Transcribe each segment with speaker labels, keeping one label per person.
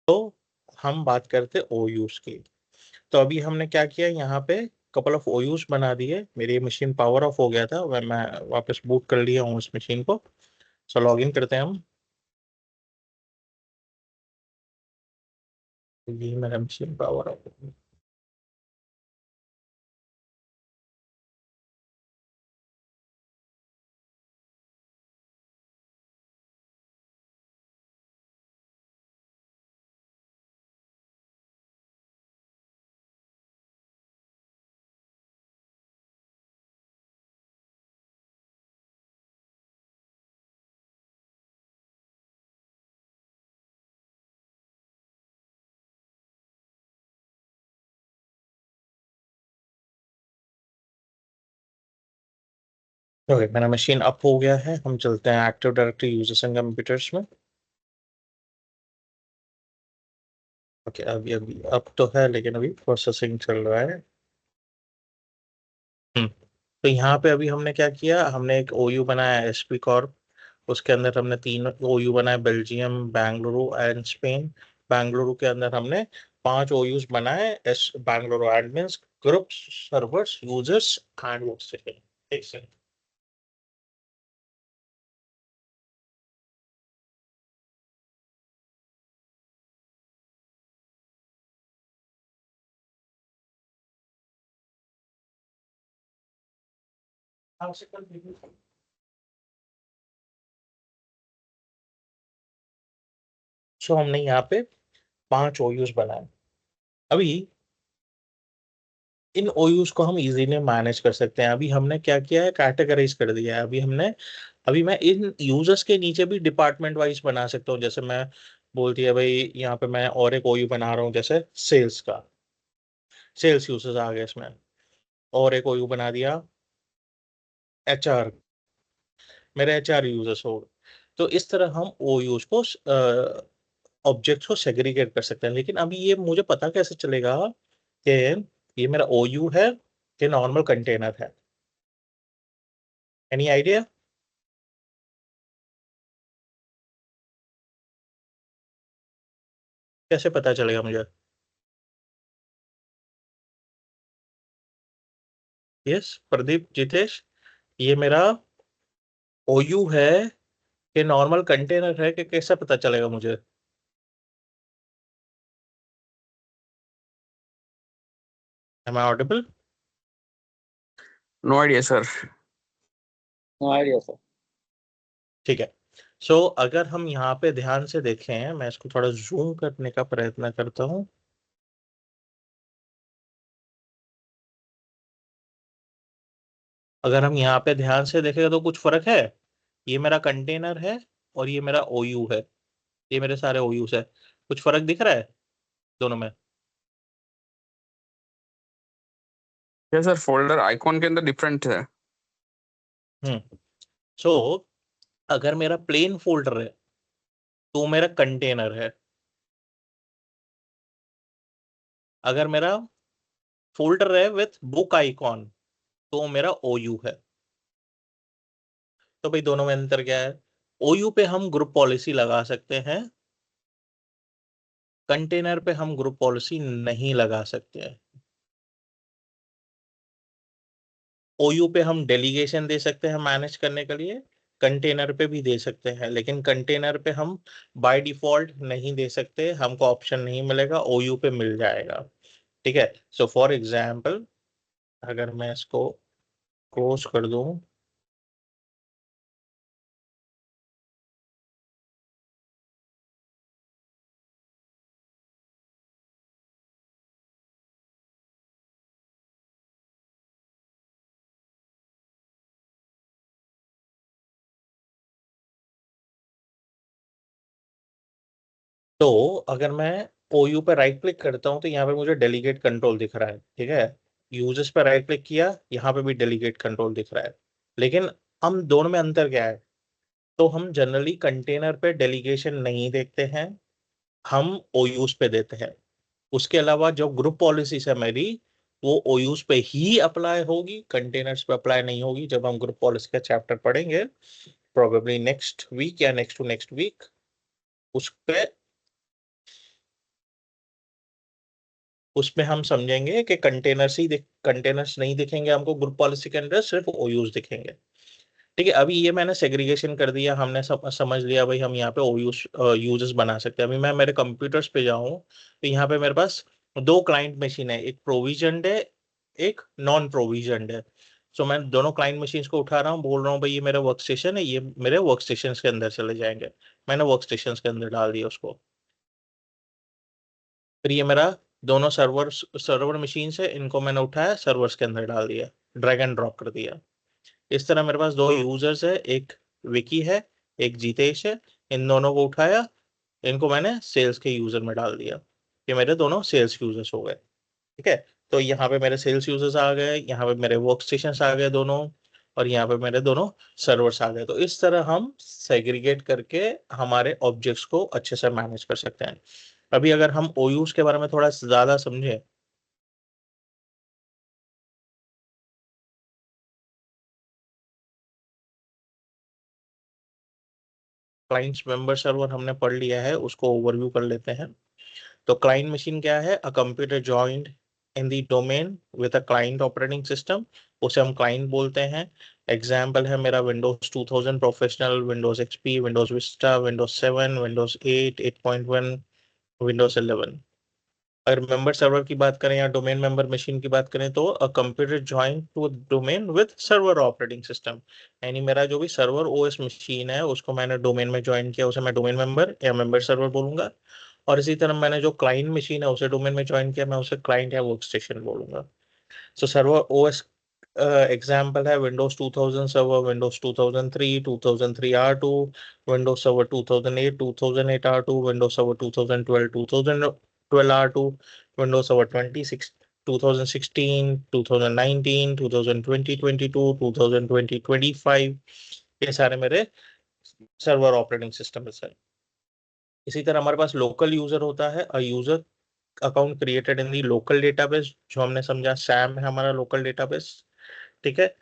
Speaker 1: तो हम बात करते ओ यूज की। तो अभी हमने क्या किया, यहाँ पे कपल ऑफ ओ यूज बना दिए। मेरी मशीन पावर ऑफ हो गया था, मैं वापस बूट कर लिया हूँ इस मशीन को। सो लॉग इन करते हैं हम। ये मेरा मशीन पावर ऑफ। ओके, मेरा मशीन अप हो गया है। हम चलते हैं active directory users and computers में। ओके, अभी अभी अप तो है लेकिन अभी प्रोसेसिंग चल रहा है। हम्म तो यहाँ पे अभी हमने क्या किया, हमने एक ओयू बनाया एसपी कॉर्प। उसके अंदर हमने 3 ओयू बनाए, Belgium, Bengaluru and Spain. Bengaluru के अंदर हमने 5 ओयूज बनाए, S Bengaluru admins, groups, servers, users and workstation. एक सेकंड। सो हमने यहाँ पे 5 ओयूज बनाए। अभी इन ओयूज को हम इजीली मैनेज कर सकते हैं। अभी हमने क्या किया है, कैटेगराइज कर दिया है। अभी मैं इन यूजर्स के नीचे भी डिपार्टमेंट वाइज बना सकता हूँ। जैसे मैं बोल दिया भाई, यहाँ पे मैं और एक ओयू बना रहा हूँ जैसे सेल्स का। सेल्स यूजर्स आ गए इसमें। और एक ओयू बना दिया एचआर, मेरे एचआर यूजर्स हो गए। तो इस तरह हम ओयूज को, ऑब्जेक्ट्स को सेग्रीगेट कर सकते हैं। लेकिन अभी ये मुझे पता कैसे चलेगा कि ये मेरा ओयू है कि नॉर्मल कंटेनर है? Any idea? कैसे पता चलेगा मुझे? यस प्रदीप, जितेश, ये मेरा ओयू है कि नॉर्मल कंटेनर है कि कैसे पता चलेगा मुझे? Am I audible?
Speaker 2: No idea sir.
Speaker 3: No idea sir.
Speaker 1: ठीक है। सो अगर हम यहाँ पे ध्यान से देखें, मैं इसको थोड़ा जूम करने का प्रयत्न करता हूँ। अगर हम यहाँ पे ध्यान से देखें तो कुछ फर्क है? ये मेरा कंटेनर है और ये मेरा ओयू है। ये मेरे सारे ओयूज है। कुछ फर्क दिख रहा है दोनों में?
Speaker 2: क्या सर, फोल्डर आइकॉन के अंदर डिफरेंट है।
Speaker 1: हम्म सो अगर मेरा प्लेन फोल्डर है तो मेरा कंटेनर है। अगर मेरा फोल्डर है विथ बुक आइकॉन तो मेरा ओयू है। तो भाई दोनों में अंतर क्या है? ओयू पे हम ग्रुप पॉलिसी लगा सकते हैं, कंटेनर पे हम ग्रुप पॉलिसी नहीं लगा सकते हैं। ओयू पे हम डेलीगेशन दे सकते हैं मैनेज करने के लिए, कंटेनर पे भी दे सकते हैं, लेकिन कंटेनर पे हम बाय डिफॉल्ट नहीं दे सकते, हमको ऑप्शन नहीं मिलेगा, ओयू पे मिल जाएगा। ठीक है। सो फॉर एग्जाम्पल, अगर मैं इसको क्लोज कर दूं, तो अगर मैं ओयू पे राइट क्लिक करता हूं तो यहाँ पे मुझे डेलीगेट कंट्रोल दिख रहा है। ठीक है। यूजर्स पे राइट क्लिक किया, यहाँ पे भी डेलीगेट कंट्रोल दिख रहा है। लेकिन हम दोनों में अंतर क्या है? तो हम जनरली कंटेनर पे डेलीगेशन नहीं देखते हैं, हम ओयूज पे देते हैं। उसके अलावा जो ग्रुप पॉलिसीज है मेरी, वो ओयूज पे ही अप्लाई होगी, कंटेनर्स पे अप्लाई नहीं होगी। जब हम ग्रुप पॉलिसी का चैप्टर पढ़ेंगे, प्रोबेबली नेक्स्ट वीक या नेक्स्ट टू नेक्स्ट वीक, उस पे उसमें हम समझेंगे कि कंटेनर्स नहीं दिखेंगे हमको ग्रुप पॉलिसी के अंदर, सिर्फ ओयूज दिखेंगे। ठीक है, अभी ये मैंने सेग्रीगेशन कर दिया, हमने समझ लिया भाई हम यहाँ पे ओयूज यूजर्स बना सकते हैं। अभी मैं मेरे कंप्यूटर्स पे जाऊँ तो यहाँ पे मेरे पास दो क्लाइंट मशीन है, एक प्रोविजनड है, एक नॉन प्रोविजनड है। सो मैं दोनों क्लाइंट मशीन्स को उठा रहा हूँ, बोल रहा हूँ भाई ये मेरा वर्क स्टेशन है, ये मेरे वर्क स्टेशन के अंदर चले जाएंगे। मैंने वर्क स्टेशन के अंदर डाल दिया उसको। फिर ये मेरा दोनों सर्वर मशीन है, इनको मैंने उठाया सर्वर्स के अंदर डाल दिया, ड्रैग एंड ड्रॉप कर दिया। इस तरह मेरे पास दो यूजर्स है, एक विकी है, एक जीतेश है। इन दोनों को उठाया, इनको मैंने सेल्स के यूजर में डाल दिया। ये मेरे दोनों सेल्स यूजर्स हो गए। ठीक है, तो यहाँ पे मेरे सेल्स यूजर्स आ गए, यहाँ पे मेरे वर्क स्टेशन आ गए दोनों, और यहाँ पे मेरे दोनों सर्वर्स आ गए। तो इस तरह हम सेग्रीगेट करके हमारे ऑब्जेक्ट्स को अच्छे से मैनेज कर सकते हैं। अभी अगर हम ओयूज के बारे में थोड़ा ज्यादा समझे, क्लाइंट्स मेंबर सर्वर हमने पढ़ लिया है, उसको ओवरव्यू कर लेते हैं। तो क्लाइंट मशीन क्या है? A computer joined in the domain with a client operating system, उसे हम क्लाइंट बोलते हैं। एग्जाम्पल है मेरा Windows 2000 professional, Windows XP, Windows Vista, Windows 7, Windows 8, 8.1, Windows 11। अगर मेंबर सर्वर की बात करें या डोमेन मेंबर मशीन की बात करें, तो a computer join to domain with server operating system, यानी मेरा जो भी सर्वर ओएस मशीन है उसको मैंने डोमेन में ज्वाइन किया, उसे मैं डोमेन मेंबर या मेंबर सर्वर बोलूंगा। और इसी तरह मैंने जो क्लाइंट मशीन है उसे डोमेन में ज्वाइन किया, मैं उसे क्लाइंट या वर्क स्टेशन बोलूंगा। सो सर्वर ओएस एग्जाम्पल है Windows 2000 server, Windows 2003, 2003 R2, Windows server 2008, 2008 R2, Windows server 2012, 2012 R2, Windows server 26, 2016, 2019, 2020, 22, 2020, 25। ये सारे मेरे सर्वर ऑपरेटिंग सिस्टम है। इसी तरह हमारे पास लोकल यूजर होता है, a user account created in the local database, जो हमने समझा सैम है हमारा लोकल डेटाबेस। ठीक है,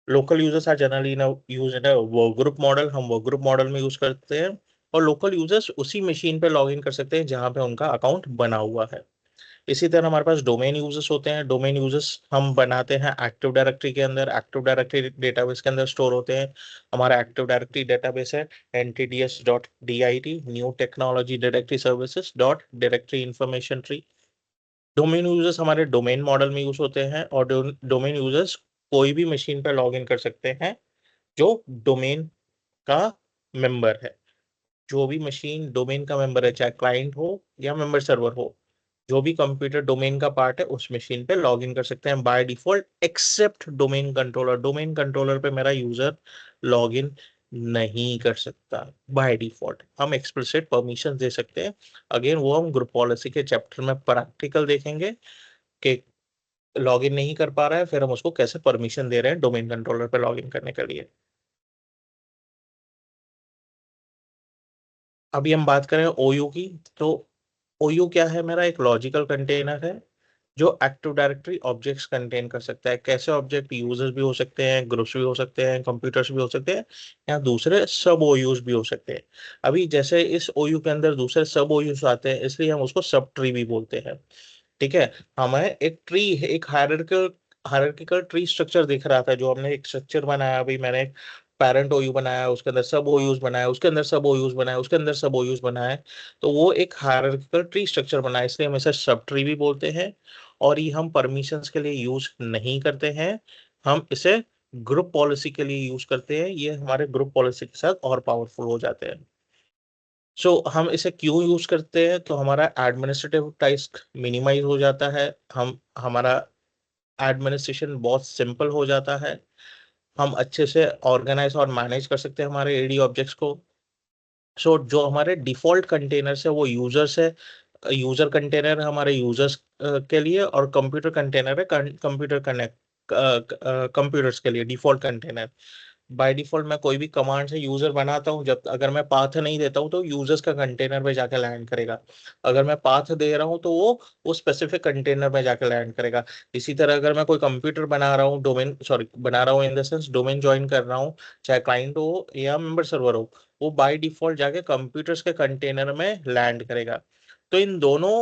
Speaker 1: local users are generally use in work group model, हम वर्क ग्रुप मॉडल में यूज करते हैं। और लोकल यूजर्स उसी मशीन पे लॉग इन कर सकते हैं जहां पे उनका अकाउंट बना हुआ है। इसी तरह हमारे पास डोमेन यूजर्स होते हैं। डोमेन यूजर्स हम बनाते हैं एक्टिव डायरेक्टरी के अंदर, एक्टिव डायरेक्टरी डेटाबेस के अंदर स्टोर होते हैं। हमारा एक्टिव डायरेक्टरी डेटाबेस है ntds.dit, new technology directory services dot directory information tree. Domain users हमारे डोमेन मॉडल में यूज होते हैं, और डोमेन यूजर्स कोई भी मशीन पर लॉग इन कर सकते हैं जो डोमेन का मेंबर है। जो भी मशीन डोमेन का मेंबर है, चाहे क्लाइंट हो या मेंबर सर्वर हो, जो भी कंप्यूटर डोमेन का पार्ट है उस मशीन पे लॉग इन कर सकते हैं by default, except domain controller. Domain controller पे मेरा यूजर लॉग इन नहीं कर सकता बाय डिफॉल्ट, हम एक्सप्लिसिट परमिशन दे सकते हैं। अगेन वो हम ग्रुप पॉलिसी के चैप्टर में प्रैक्टिकल देखेंगे कि लॉग इन नहीं कर पा रहा है, फिर हम उसको कैसे परमिशन दे रहे हैं डोमेन कंट्रोलर पे लॉग इन करने के लिए। अभी हम बात करें ओयू की, तो ओयू क्या है? मेरा एक लॉजिकल कंटेनर है जो एक्टिव डायरेक्टरी ऑब्जेक्ट्स कंटेन कर सकता है। कैसे ऑब्जेक्ट? यूजर्स भी हो सकते हैं, ग्रुप्स भी हो सकते हैं, कंप्यूटर्स भी हो सकते हैं, या दूसरे सब ओयूज भी हो सकते हैं। अभी जैसे इस ओयू के अंदर दूसरे सब ओयूज आते हैं, इसलिए हम उसको सब ट्री भी बोलते हैं। ठीक है, हमें एक ट्री, एक हायरार्किकल ट्री स्ट्रक्चर दिख रहा था, जो हमने एक स्ट्रक्चर बनाया। अभी मैंने एक पेरेंट ओयू बनाया, उसके अंदर सब ओयूज बनाया, उसके अंदर सब ओयूज बनाया, उसके अंदर सब ओयूज बनाया। तो वो एक हायरार्किकल ट्री स्ट्रक्चर बनाया, इसलिए हम इसे सब ट्री भी बोलते हैं। और ये हम परमिशंस के लिए यूज नहीं करते हैं, हम इसे ग्रुप पॉलिसी के लिए यूज करते हैं। ये हमारे ग्रुप पॉलिसी के साथ और पावरफुल हो जाते हैं। सो हम इसे क्यों यूज करते हैं? तो हमारा एडमिनिस्ट्रेटिव टास्क मिनिमाइज हो जाता है, हम हमारा एडमिनिस्ट्रेशन बहुत सिंपल हो जाता है, हम अच्छे से ऑर्गेनाइज और मैनेज कर सकते हैं हमारे एडी ऑब्जेक्ट्स को। सो जो हमारे डिफॉल्ट कंटेनर्स है वो यूजर्स है, यूजर कंटेनर हमारे यूजर्स के लिए, और कंप्यूटर कंटेनर है कंप्यूटर कनेक्ट कंप्यूटर्स के लिए डिफॉल्ट कंटेनर। बाय डिफॉल्ट मैं कोई भी कमांड से यूजर बनाता हूँ, जब अगर मैं पाथ नहीं देता हूँ तो यूजर्स का कंटेनर में जाकर लैंड करेगा। अगर मैं पाथ दे रहा हूँ तो वो स्पेसिफिक कंटेनर में जाकर लैंड करेगा। इसी तरह अगर मैं कोई कंप्यूटर बना रहा हूँ, डोमेन सॉरी बना रहा हूँ in the sense domain join कर रहा हूँ, चाहे क्लाइंट हो या मेंबर सर्वर हो, वो बाय डिफॉल्ट जाके कंप्यूटर्स के कंटेनर में लैंड करेगा। तो इन दोनों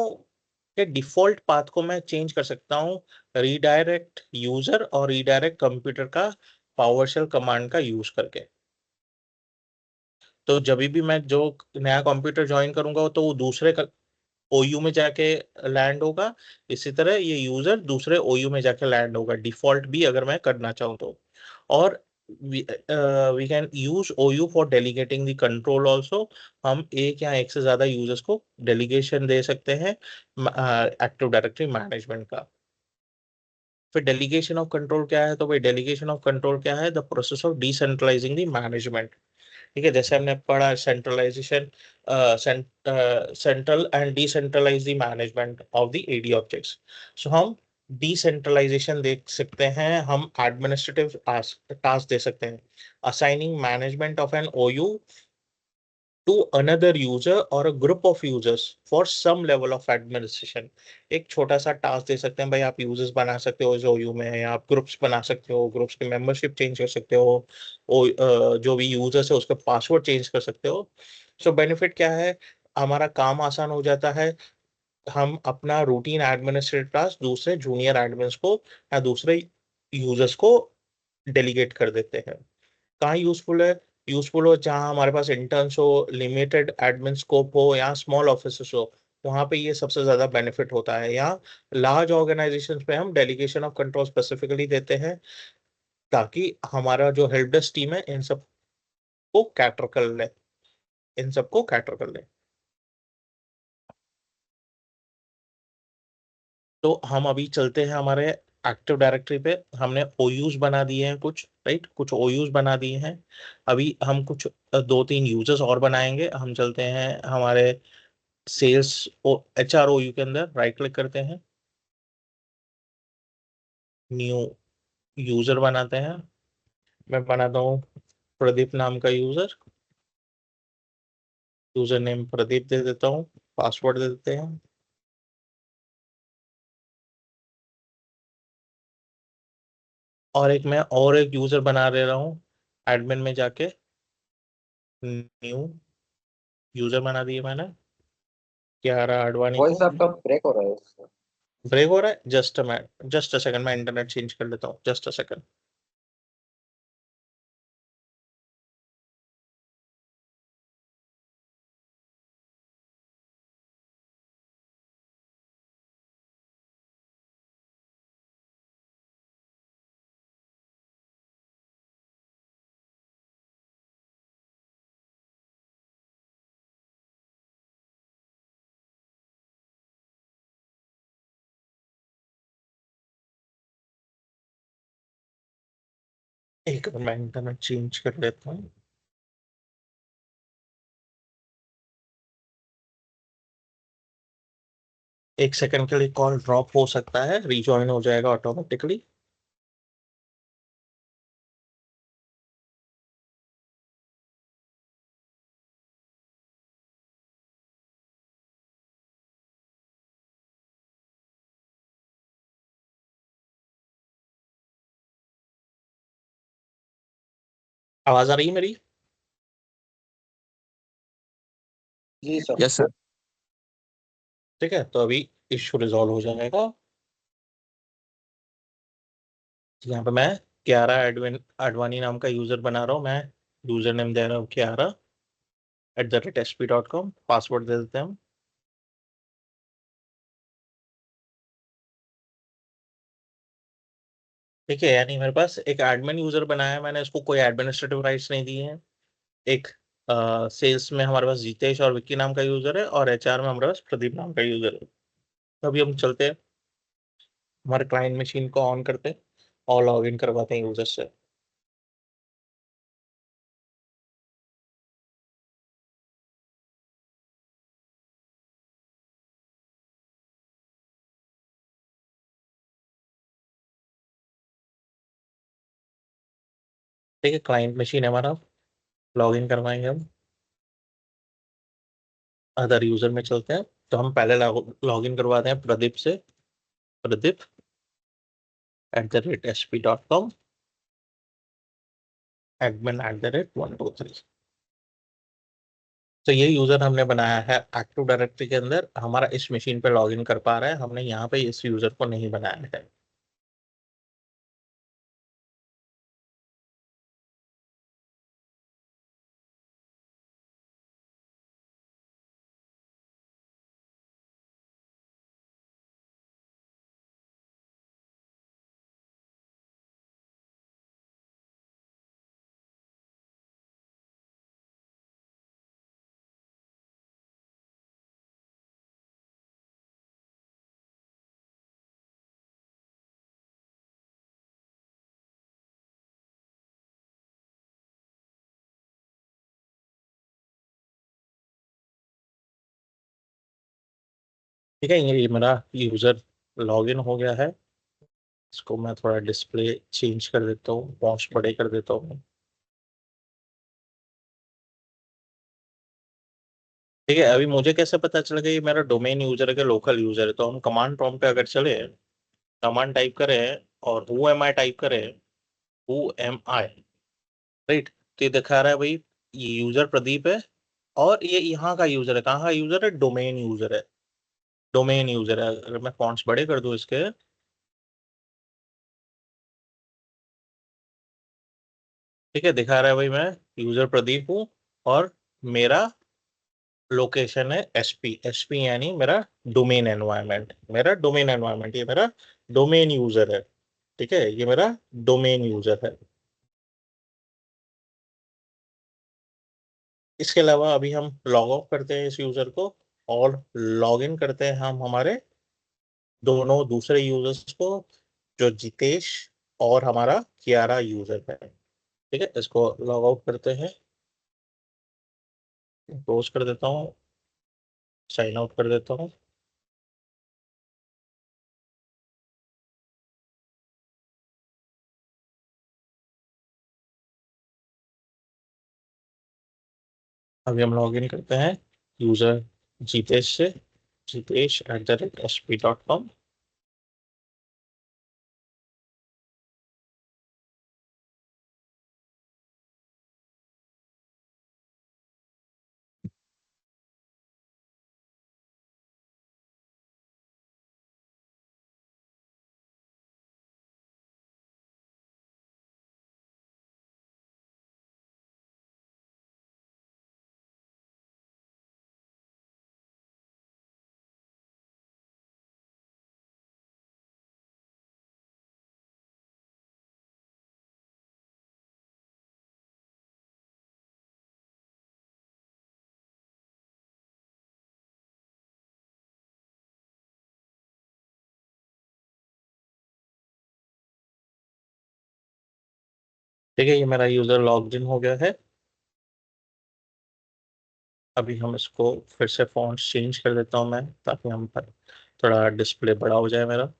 Speaker 1: कि डिफॉल्ट पाथ को मैं चेंज कर सकता हूँ रीडायरेक्ट यूजर और रीडायरेक्ट कंप्यूटर का पावरशेल कमांड का यूज करके। तो जब भी मैं जो नया कंप्यूटर ज्वाइन करूंगा तो वो दूसरे ओयू में जाके लैंड होगा, इसी तरह ये यूजर दूसरे ओयू में जाके लैंड होगा, डिफॉल्ट भी अगर मैं करना चाहूँ तो। और we can use OU for delegating the control also. हम एक या एक से ज्यादा यूजर्स को डेलीगेशन दे सकते हैं एक्टिव डायरेक्टरी मैनेजमेंट का। फिर डेलीगेशन ऑफ कंट्रोल क्या है? तो भाई डेलीगेशन ऑफ कंट्रोल क्या है? The process of decentralising the management. ठीक है, जैसे हमने पढ़ा centralisation, central and decentralise the management of the AD objects. So हम डिसेंट्रलाइजेशन देख सकते हैं, हम एडमिनिस्ट्रेटिव टास्क दे सकते हैं, assigning management of an OU to another user और a group of users for some level of administration. एक छोटा सा टास्क दे सकते हैं, भाई आप यूजर्स बना सकते हो जो यू में है, या आप ग्रुप्स बना सकते हो, ग्रुप्स की मेंबरशिप चेंज कर सकते हो, जो भी यूजर्स है उसका पासवर्ड चेंज कर सकते हो। सो बेनिफिट क्या है? हमारा काम आसान हो जाता है, हम अपना रूटीन एडमिनिस्ट्रेटिव टास्क दूसरे जूनियर एडमिन्स को या दूसरे यूजर्स को डेलीगेट कर देते हैं। कहाँ यूजफुल है? यूजफुल हो जहाँ हमारे पास इंटर्न्स हो, लिमिटेड एडमिन स्कोप हो, या स्मॉल ऑफिस हो, वहाँ पे ये सबसे ज्यादा बेनिफिट होता है। या लार्ज ऑर्गेनाइजेशंस पे हम डेलीगेशन ऑफ कंट्रोल स्पेसिफिकली देते हैं, ताकि हमारा जो हेल्प डेस्क टीम है इन सबको कैटर कर ले, इन सबको कैटर कर ले। तो हम अभी चलते हैं हमारे एक्टिव डायरेक्टरी पे। हमने ओयूज बना दिए हैं कुछ, राइट, कुछ ओयूज बना दिए हैं। अभी हम कुछ दो तीन यूजर्स और बनाएंगे। हम चलते हैं हमारे sales H R O U के अंदर, राइट क्लिक करते हैं, न्यू यूजर बनाते हैं। मैं बनाता हूँ प्रदीप नाम का यूजर, यूजर नेम प्रदीप दे देता हूँ, पासवर्ड दे देते हैं। और एक मैं और एक यूजर बना ले रहा हूँ, एडमिन में जाके न्यू यूजर बना दिए मैंने, क्यारा आडवाणी
Speaker 3: वॉइस
Speaker 1: को।
Speaker 3: आपका ब्रेक हो रहा है सर।
Speaker 1: ब्रेक हो रहा है? जस्ट अ सेकंड, मैं इंटरनेट चेंज कर लेता हूँ, जस्ट अ सेकंड। एक मिनट, मैं इंटरनेट चेंज कर लेता हूँ। एक सेकंड के लिए कॉल ड्रॉप हो सकता है, रिजॉइन हो जाएगा ऑटोमेटिकली। आवाज आ रही है मेरी?
Speaker 3: जी सर।
Speaker 2: Yes sir.
Speaker 1: ठीक है, तो अभी इश्यू रिजॉल्व हो जाएगा। यहाँ पे मैं क्यारा एडविन आडवाणी नाम का यूजर बना रहा हूँ। मैं यूजर नेम दे रहा हूँ kiara@sp.com, पासवर्ड दे देते हैं हम। ठीक है, यानी मेरे पास एक एडमिन यूजर बनाया है मैंने, इसको कोई एडमिनिस्ट्रेटिव राइट्स नहीं दिए हैं। एक सेल्स में हमारे पास जितेश और विक्की नाम का यूजर है, और एचआर में हमारे पास प्रदीप नाम का यूजर है। तो अभी हम चलते हैं हमारे क्लाइंट मशीन को ऑन करते हैं और लॉग इन करवाते हैं यूजर से। ठीक है, क्लाइंट मशीन है हमारा, लॉग इन करवाएंगे हम। अदर यूजर में चलते हैं, तो हम पहले लॉग इन करवाते हैं प्रदीप से, प्रदीप@sp.com, admin@123। तो ये यूजर हमने बनाया है एक्टिव डायरेक्टरी के अंदर, हमारा इस मशीन पे लॉगिन कर पा रहा है, हमने यहाँ पे इस यूजर को नहीं बनाया है। ठीक है, ये मेरा यूजर लॉगिन हो गया है। इसको मैं थोड़ा डिस्प्ले चेंज कर देता हूँ, पॉन्च बड़े कर देता हूँ। ठीक है, अभी मुझे कैसे पता चल गया ये मेरा डोमेन यूजर है कि लोकल यूजर है? तो हम कमांड प्रॉम्प्ट पे अगर चले, कमांड टाइप करें और हु एम आई टाइप करें, हु एम आई, राइट, तो ये दिखा रहा है भाई ये यूजर प्रदीप है, और ये यहाँ का यूजर है। कहाँ का यूजर है? डोमेन यूजर है। डोमेन यूजर है। अगर मैं फॉन्ट्स बड़े कर दूं इसके, ठीक है, दिखा रहा है भाई मैं यूजर प्रदीप हूँ, और मेरा लोकेशन है एसपी। एसपी यानी मेरा डोमेन एनवायरनमेंट, मेरा डोमेन एनवायरनमेंट, ये मेरा डोमेन यूजर है। ठीक है, ये मेरा डोमेन यूजर है। इसके अलावा अभी हम लॉग ऑफ करते हैं इस यूजर को, और लॉग इन करते हैं हम हमारे दोनों दूसरे यूजर्स को, जो जितेश और हमारा कियारा यूजर है। ठीक है, इसको लॉग आउट करते हैं, क्लोज कर देता हूँ, साइन आउट कर देता हूँ। अभी हम लॉग इन करते हैं यूजर जितेश से, jitesh@sp.com। ठीक है, ये मेरा यूजर लॉग इन हो गया है। अभी हम इसको फिर से फॉन्ट चेंज कर देता हूँ मैं, ताकि हम पर थोड़ा डिस्प्ले बड़ा हो जाए मेरा।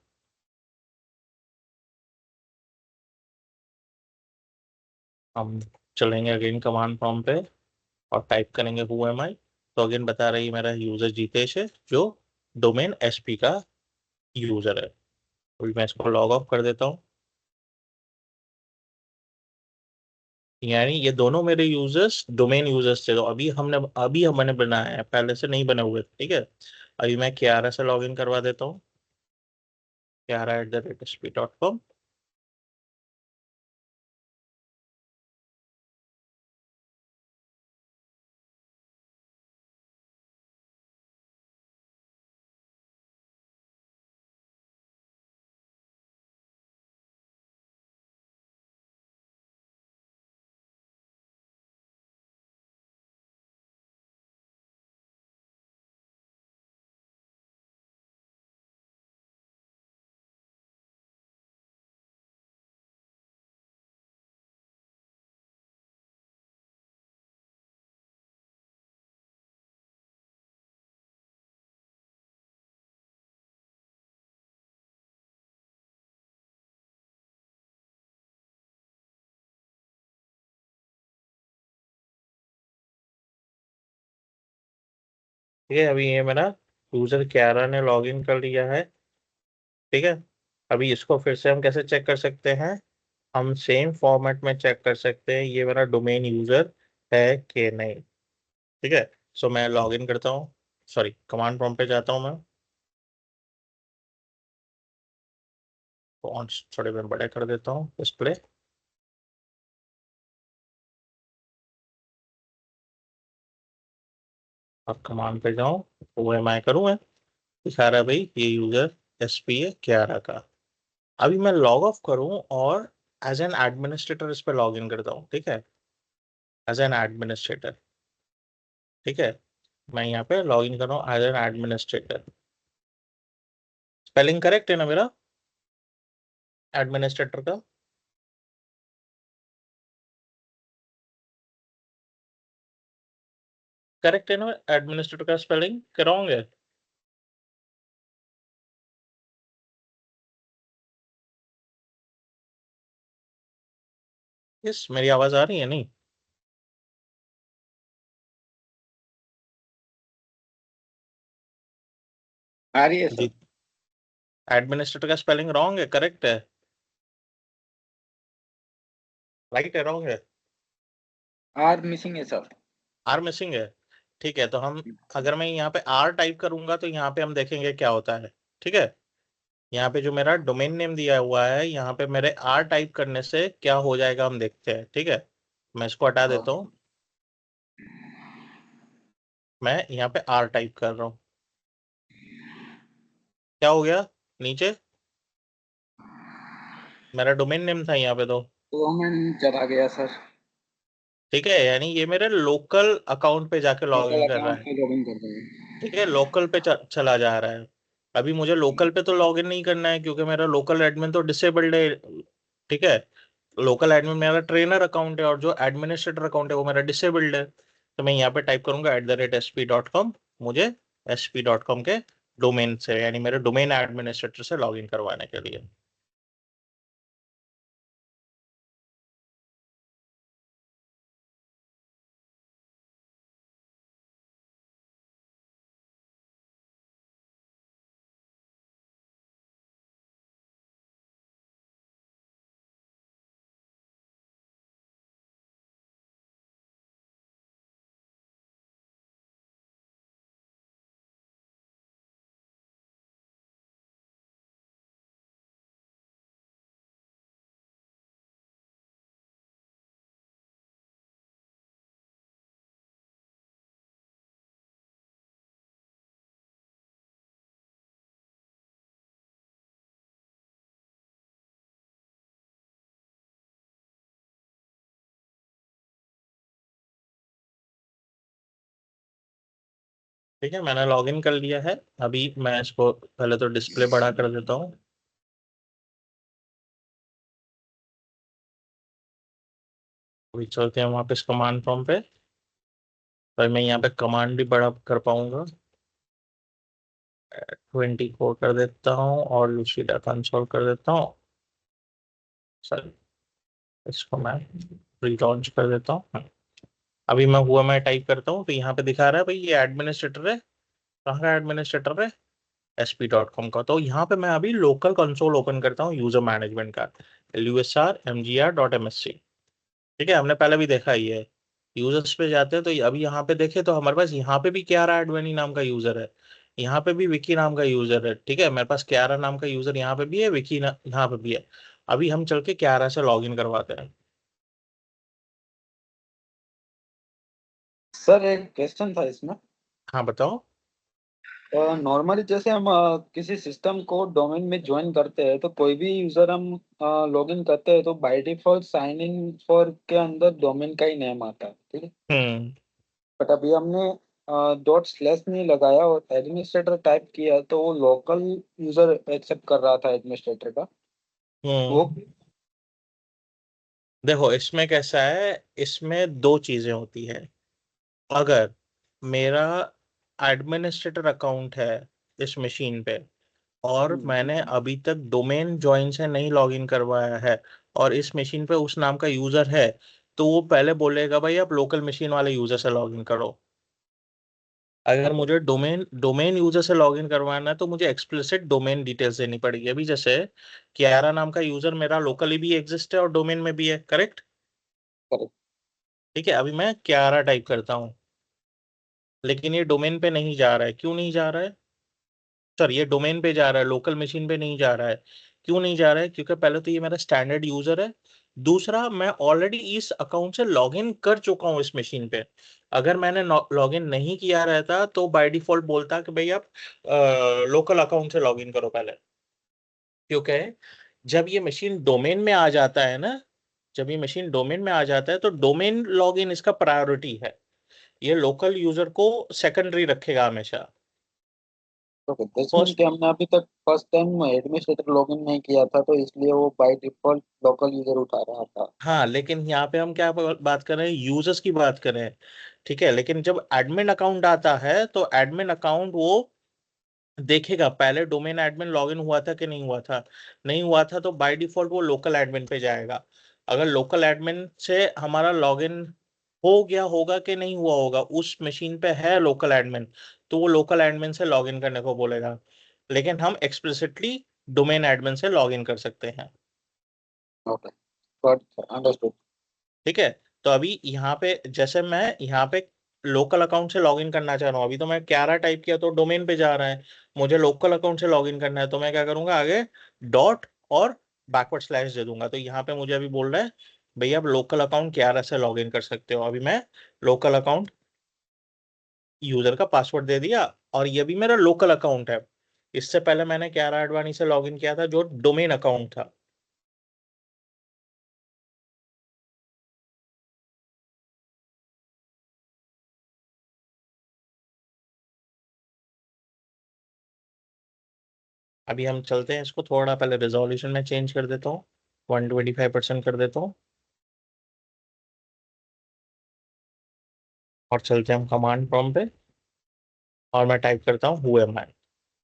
Speaker 1: हम चलेंगे अगेन कमांड प्रॉम्प्ट पे और टाइप करेंगे हु एम आई। तो अगेन बता रही मेरा यूजर जितेश है, जो डोमेन एसपी का यूजर है। अभी मैं इसको लॉग ऑफ कर देता हूँ। यानी ये दोनों मेरे यूजर्स डोमेन यूजर्स थे, तो अभी हमने बनाया है, पहले से नहीं बने हुए थे। ठीक है, अभी मैं कियारा से लॉग इन करवा देता हूँ, kiara@sp.com। ठीक है, अभी ये मेरा यूजर कियारा ने लॉग इन कर लिया है। ठीक है, अभी इसको फिर से हम कैसे चेक कर सकते हैं? हम सेम फॉर्मेट में चेक कर सकते हैं ये मेरा डोमेन यूजर है कि नहीं। ठीक है, सो मैं लॉग इन करता हूँ, सॉरी कमांड प्रॉम्प्ट पे जाता हूँ मैं, फॉन्ट्स थोड़े मैं बड़े कर देता हूँ, डिस्प्ले, अब कमांड पे जाऊँ, वो मैं करूँ, मैं दिखा रहा है भाई ये यूजर एसपी है क्यारा का। अभी मैं लॉग ऑफ करूँ और एज एन एडमिनिस्ट्रेटर इस पे लॉग इन करता हूँ, ठीक है, एज एन एडमिनिस्ट्रेटर, ठीक है, मैं यहाँ पे लॉग इन कर रहा हूँ as an administrator. Spelling correct है ना मेरा एडमिनिस्ट्रेटर का? करेक्ट है ना एडमिनिस्ट्रेटर का स्पेलिंग, रॉन्ग है? यस, मेरी आवाज आ रही है नहीं?
Speaker 3: आ रही है
Speaker 1: जी,
Speaker 3: सर।
Speaker 1: एडमिनिस्ट्रेटर का स्पेलिंग रॉन्ग है, करेक्ट है? राइट है, रॉन्ग है?
Speaker 3: आर मिसिंग है सर।
Speaker 1: आर मिसिंग है, ठीक है, तो हम, अगर मैं यहाँ पे आर टाइप करूंगा तो यहाँ पे हम देखेंगे क्या होता है, ठीक है, यहाँ पे जो मेरा डोमेन नेम दिया हुआ है, यहाँ पे मेरे आर टाइप करने से क्या हो जाएगा हम देखते हैं, ठीक है, मैं इसको हटा देता हूँ, मैं यहाँ पे आर टाइप कर रहा हूँ, क्या हो गया नीचे, मेरा डोमेन नेम था यहाँ पे,
Speaker 3: तो मैंने चला गया सर।
Speaker 1: ठीक है, यानी ये मेरे लोकल अकाउंट पे जाके लॉग
Speaker 3: लोकल
Speaker 1: इन कर रहा
Speaker 3: अकाउंट
Speaker 1: है,
Speaker 3: में लॉगिन कर देंगे।
Speaker 1: ठीक है, लोकल पे चला जा रहा है। अभी मुझे लोकल पे तो लॉग इन नहीं करना है क्योंकि मेरा लोकल एडमिन तो डिसेबल्ड है, ठीक है, लोकल एडमिन मेरा ट्रेनर अकाउंट है और जो एडमिनिस्ट्रेटर अकाउंट है वो मेरा डिसेबल्ड है, तो मैं यहाँ पे टाइप करूंगा @sp.com, मुझे sp.com के डोमेन से, यानी मेरे डोमेन एडमिनिस्ट्रेटर से लॉग इन करवाने के लिए। ठीक है, मैंने लॉग इन कर लिया है, अभी मैं इसको पहले तो डिस्प्ले बड़ा कर देता हूँ, अभी चलते हैं वापस कमांड प्रॉम्प्ट पे, तो मैं यहाँ पे कमांड भी बड़ा कर पाऊंगा, 24 कर देता हूँ और लूसीडा कंसोल कर देता हूँ, सर इसको मैं रिलॉन्च कर देता हूँ। अभी मैं टाइप करता हूँ तो यहाँ पे दिखा रहा है भाई ये एडमिनिस्ट्रेटर है, कहाँ का एडमिनिस्ट्रेटर है, sp.com का, तो यहाँ पे मैं अभी लोकल कंसोल ओपन करता हूँ यूजर मैनेजमेंट का, lusr.mgr.msc, ठीक है, हमने पहले भी देखा ही है, यूजर्स पे जाते हैं तो अभी यहाँ पे देखे तो हमारे पास यहाँ पे भी क्यारा एडवानी नाम का यूजर है, यहाँ पे भी विकी नाम का यूजर है, ठीक है, मेरे पास क्यारा नाम का यूजर यहाँ पे भी है, विकी यहाँ पे भी है। अभी हम चल के क्यारा से लॉग इन करवाते हैं।
Speaker 3: सर एक क्वेश्चन था इसमें।
Speaker 1: हाँ बताओ।
Speaker 3: नॉर्मली जैसे हम किसी सिस्टम को डोमेन में ज्वाइन करते हैं तो कोई भी यूजर हम लॉगिन करते हैं तो by default sign in for के अंदर डोमेन का ही नेम आता है, ठीक है।
Speaker 1: हम्म।
Speaker 3: बट अभी हमने डॉट स्लैश नहीं लगाया और एडमिनिस्ट्रेटर टाइप किया तो वो लोकल यूजर एक्सेप्ट कर रहा था एडमिनिस्ट्रेटर का। वो
Speaker 1: हम्म। देखो इसमें कैसा है, इसमें दो चीजें होती है, अगर मेरा एडमिनिस्ट्रेटर अकाउंट है इस मशीन पे और मैंने अभी तक डोमेन जॉइन से नहीं लॉगिन करवाया है और इस मशीन पे उस नाम का यूजर है, तो वो पहले बोलेगा भाई आप लोकल मशीन वाले यूजर से लॉगिन करो। अगर मुझे डोमेन डोमेन यूजर से लॉगिन करवाना है तो मुझे एक्सप्लिसिट डोमेन डिटेल्स देनी पड़ेगी, अभी जैसे कियारा नाम का यूजर मेरा लोकली भी एग्जिस्ट है और डोमेन में भी है, करेक्ट, ठीक है, अभी मैं कियारा टाइप करता हूँ, लेकिन ये डोमेन पे नहीं जा रहा है। क्यों नहीं जा रहा है सर? ये डोमेन पे जा रहा है, लोकल मशीन पे नहीं जा रहा है। क्यों नहीं जा रहा है? क्योंकि पहले तो ये मेरा स्टैंडर्ड यूजर है। दूसरा, मैं ऑलरेडी इस अकाउंट से लॉगिन कर चुका हूँ इस मशीन पे। अगर मैंने लॉगिन नहीं किया रहता तो बाय डिफॉल्ट बोलता कि भाई आप लोकल अकाउंट से लॉगिन करो पहले। क्योंकि जब ये मशीन डोमेन में आ जाता है ना, जब ये मशीन डोमेन में आ जाता है तो डोमेन लॉगिन इसका प्रायोरिटी है। ये लोकल यूजर को सेकेंडरी रखेगा हमेशा।
Speaker 3: ओके, दैट्स मीन
Speaker 1: फर्स्ट,
Speaker 3: कि हमने अभी तक फर्स्ट टाइम एडमिनिस्ट्रेटर लॉगिन नहीं किया था, तो इसलिए वो बाय डिफॉल्ट लोकल यूजर उठा रहा था।
Speaker 1: हाँ, लेकिन यहाँ पे हम क्या बात कर रहे हैं? यूजर्स की बात कर रहे हैं। ठीक है, लेकिन जब एडमिन अकाउंट आता है तो एडमिन अकाउंट वो देखेगा पहले डोमेन एडमिन लॉगिन हुआ था कि नहीं हुआ था। नहीं हुआ था तो बाय डिफॉल्ट वो लोकल एडमिन पे जाएगा। अगर लोकल एडमिन से हमारा लॉगिन हो गया होगा कि नहीं हुआ होगा, उस मशीन पे है लोकल एडमिन, तो वो लोकल एडमिन से लॉगिन करने को बोलेगा। लेकिन हम एक्सप्लिसिटली डोमेन एडमिन से लॉगिन कर सकते हैं।
Speaker 3: Okay, got, understood.
Speaker 1: ठीक है, तो अभी यहाँ पे जैसे मैं यहाँ पे लोकल अकाउंट से लॉगिन करना चाह रहा हूँ, अभी तो मैं क्यारा टाइप किया तो डोमेन पे जा रहा है। मुझे लोकल अकाउंट से लॉगिन करना है तो मैं क्या करूंगा? आगे डॉट और बैकवर्ड स्लैश दे दूंगा। तो यहाँ पे मुझे अभी बोल रहा है भैया आप लोकल अकाउंट क्यारा से लॉगिन कर सकते हो। अभी मैं लोकल अकाउंट यूजर का पासवर्ड दे दिया और ये भी मेरा लोकल अकाउंट है। इससे पहले मैंने क्यारा अडवाणी से लॉगिन किया था जो डोमेन अकाउंट था। अभी हम चलते हैं, इसको थोड़ा पहले रिजोल्यूशन में चेंज कर देता हूँ, 125% कर देता हूँ। और चलते हैं हम कमांड प्रॉम्प्ट पे और मैं टाइप करता हूँ हु एम आई।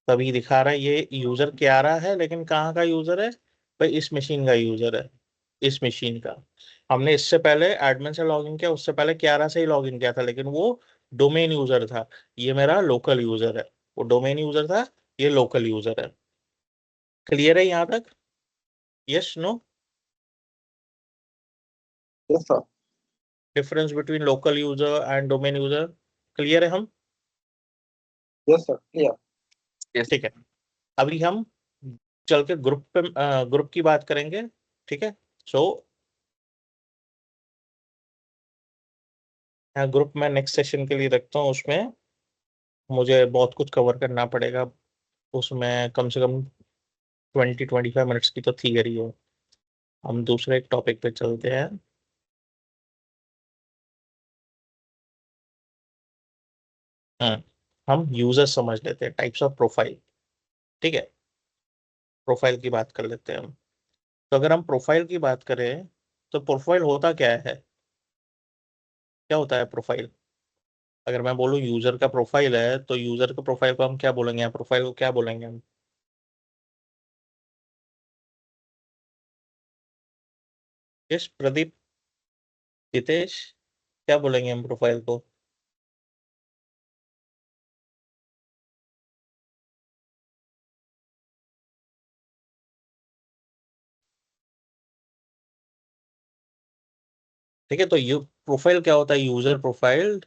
Speaker 1: तभी दिखा रहा है ये यूजर क्या रहा है, लेकिन कहाँ का यूजर है भाई? इस मशीन का यूजर है, इस मशीन का। हमने इससे पहले एडमिन से लॉगिन किया, उससे पहले क्यारा से ही लॉगिन किया था, लेकिन वो डोमेन यूजर था। ये मेरा लोकल यूजर है। वो डोमेन यूजर था, ये लोकल यूजर है। क्लियर है यहाँ तक? Yes, no?
Speaker 3: Yes sir.
Speaker 1: Difference between local user and domain user clear है हम?
Speaker 3: Yes sir, clear.
Speaker 2: यस।
Speaker 1: ठीक है, अभी हम चल के ग्रुप पे ग्रुप की बात करेंगे। ठीक है, सो ग्रुप में नेक्स्ट सेशन के लिए रखता हूँ। उसमें मुझे बहुत कुछ कवर करना पड़ेगा। उसमें कम से कम 20-25 मिनट्स की तो थियरी है। हम दूसरे एक टॉपिक पे चलते हैं। हम्म, हम यूजर समझ लेते हैं, टाइप्स ऑफ प्रोफाइल। ठीक है, प्रोफाइल की बात कर लेते हैं हम। तो अगर हम प्रोफाइल की बात करें तो प्रोफाइल होता क्या है? क्या होता है प्रोफाइल? अगर मैं बोलूँ यूजर का प्रोफाइल है तो यूजर के प्रोफाइल को हम क्या बोलेंगे? प्रोफाइल को क्या बोलेंगे हम? यस प्रदीप, हितेश, क्या बोलेंगे हम प्रोफाइल को? ठीक है, तो यू प्रोफाइल क्या होता है? यूजर प्रोफाइल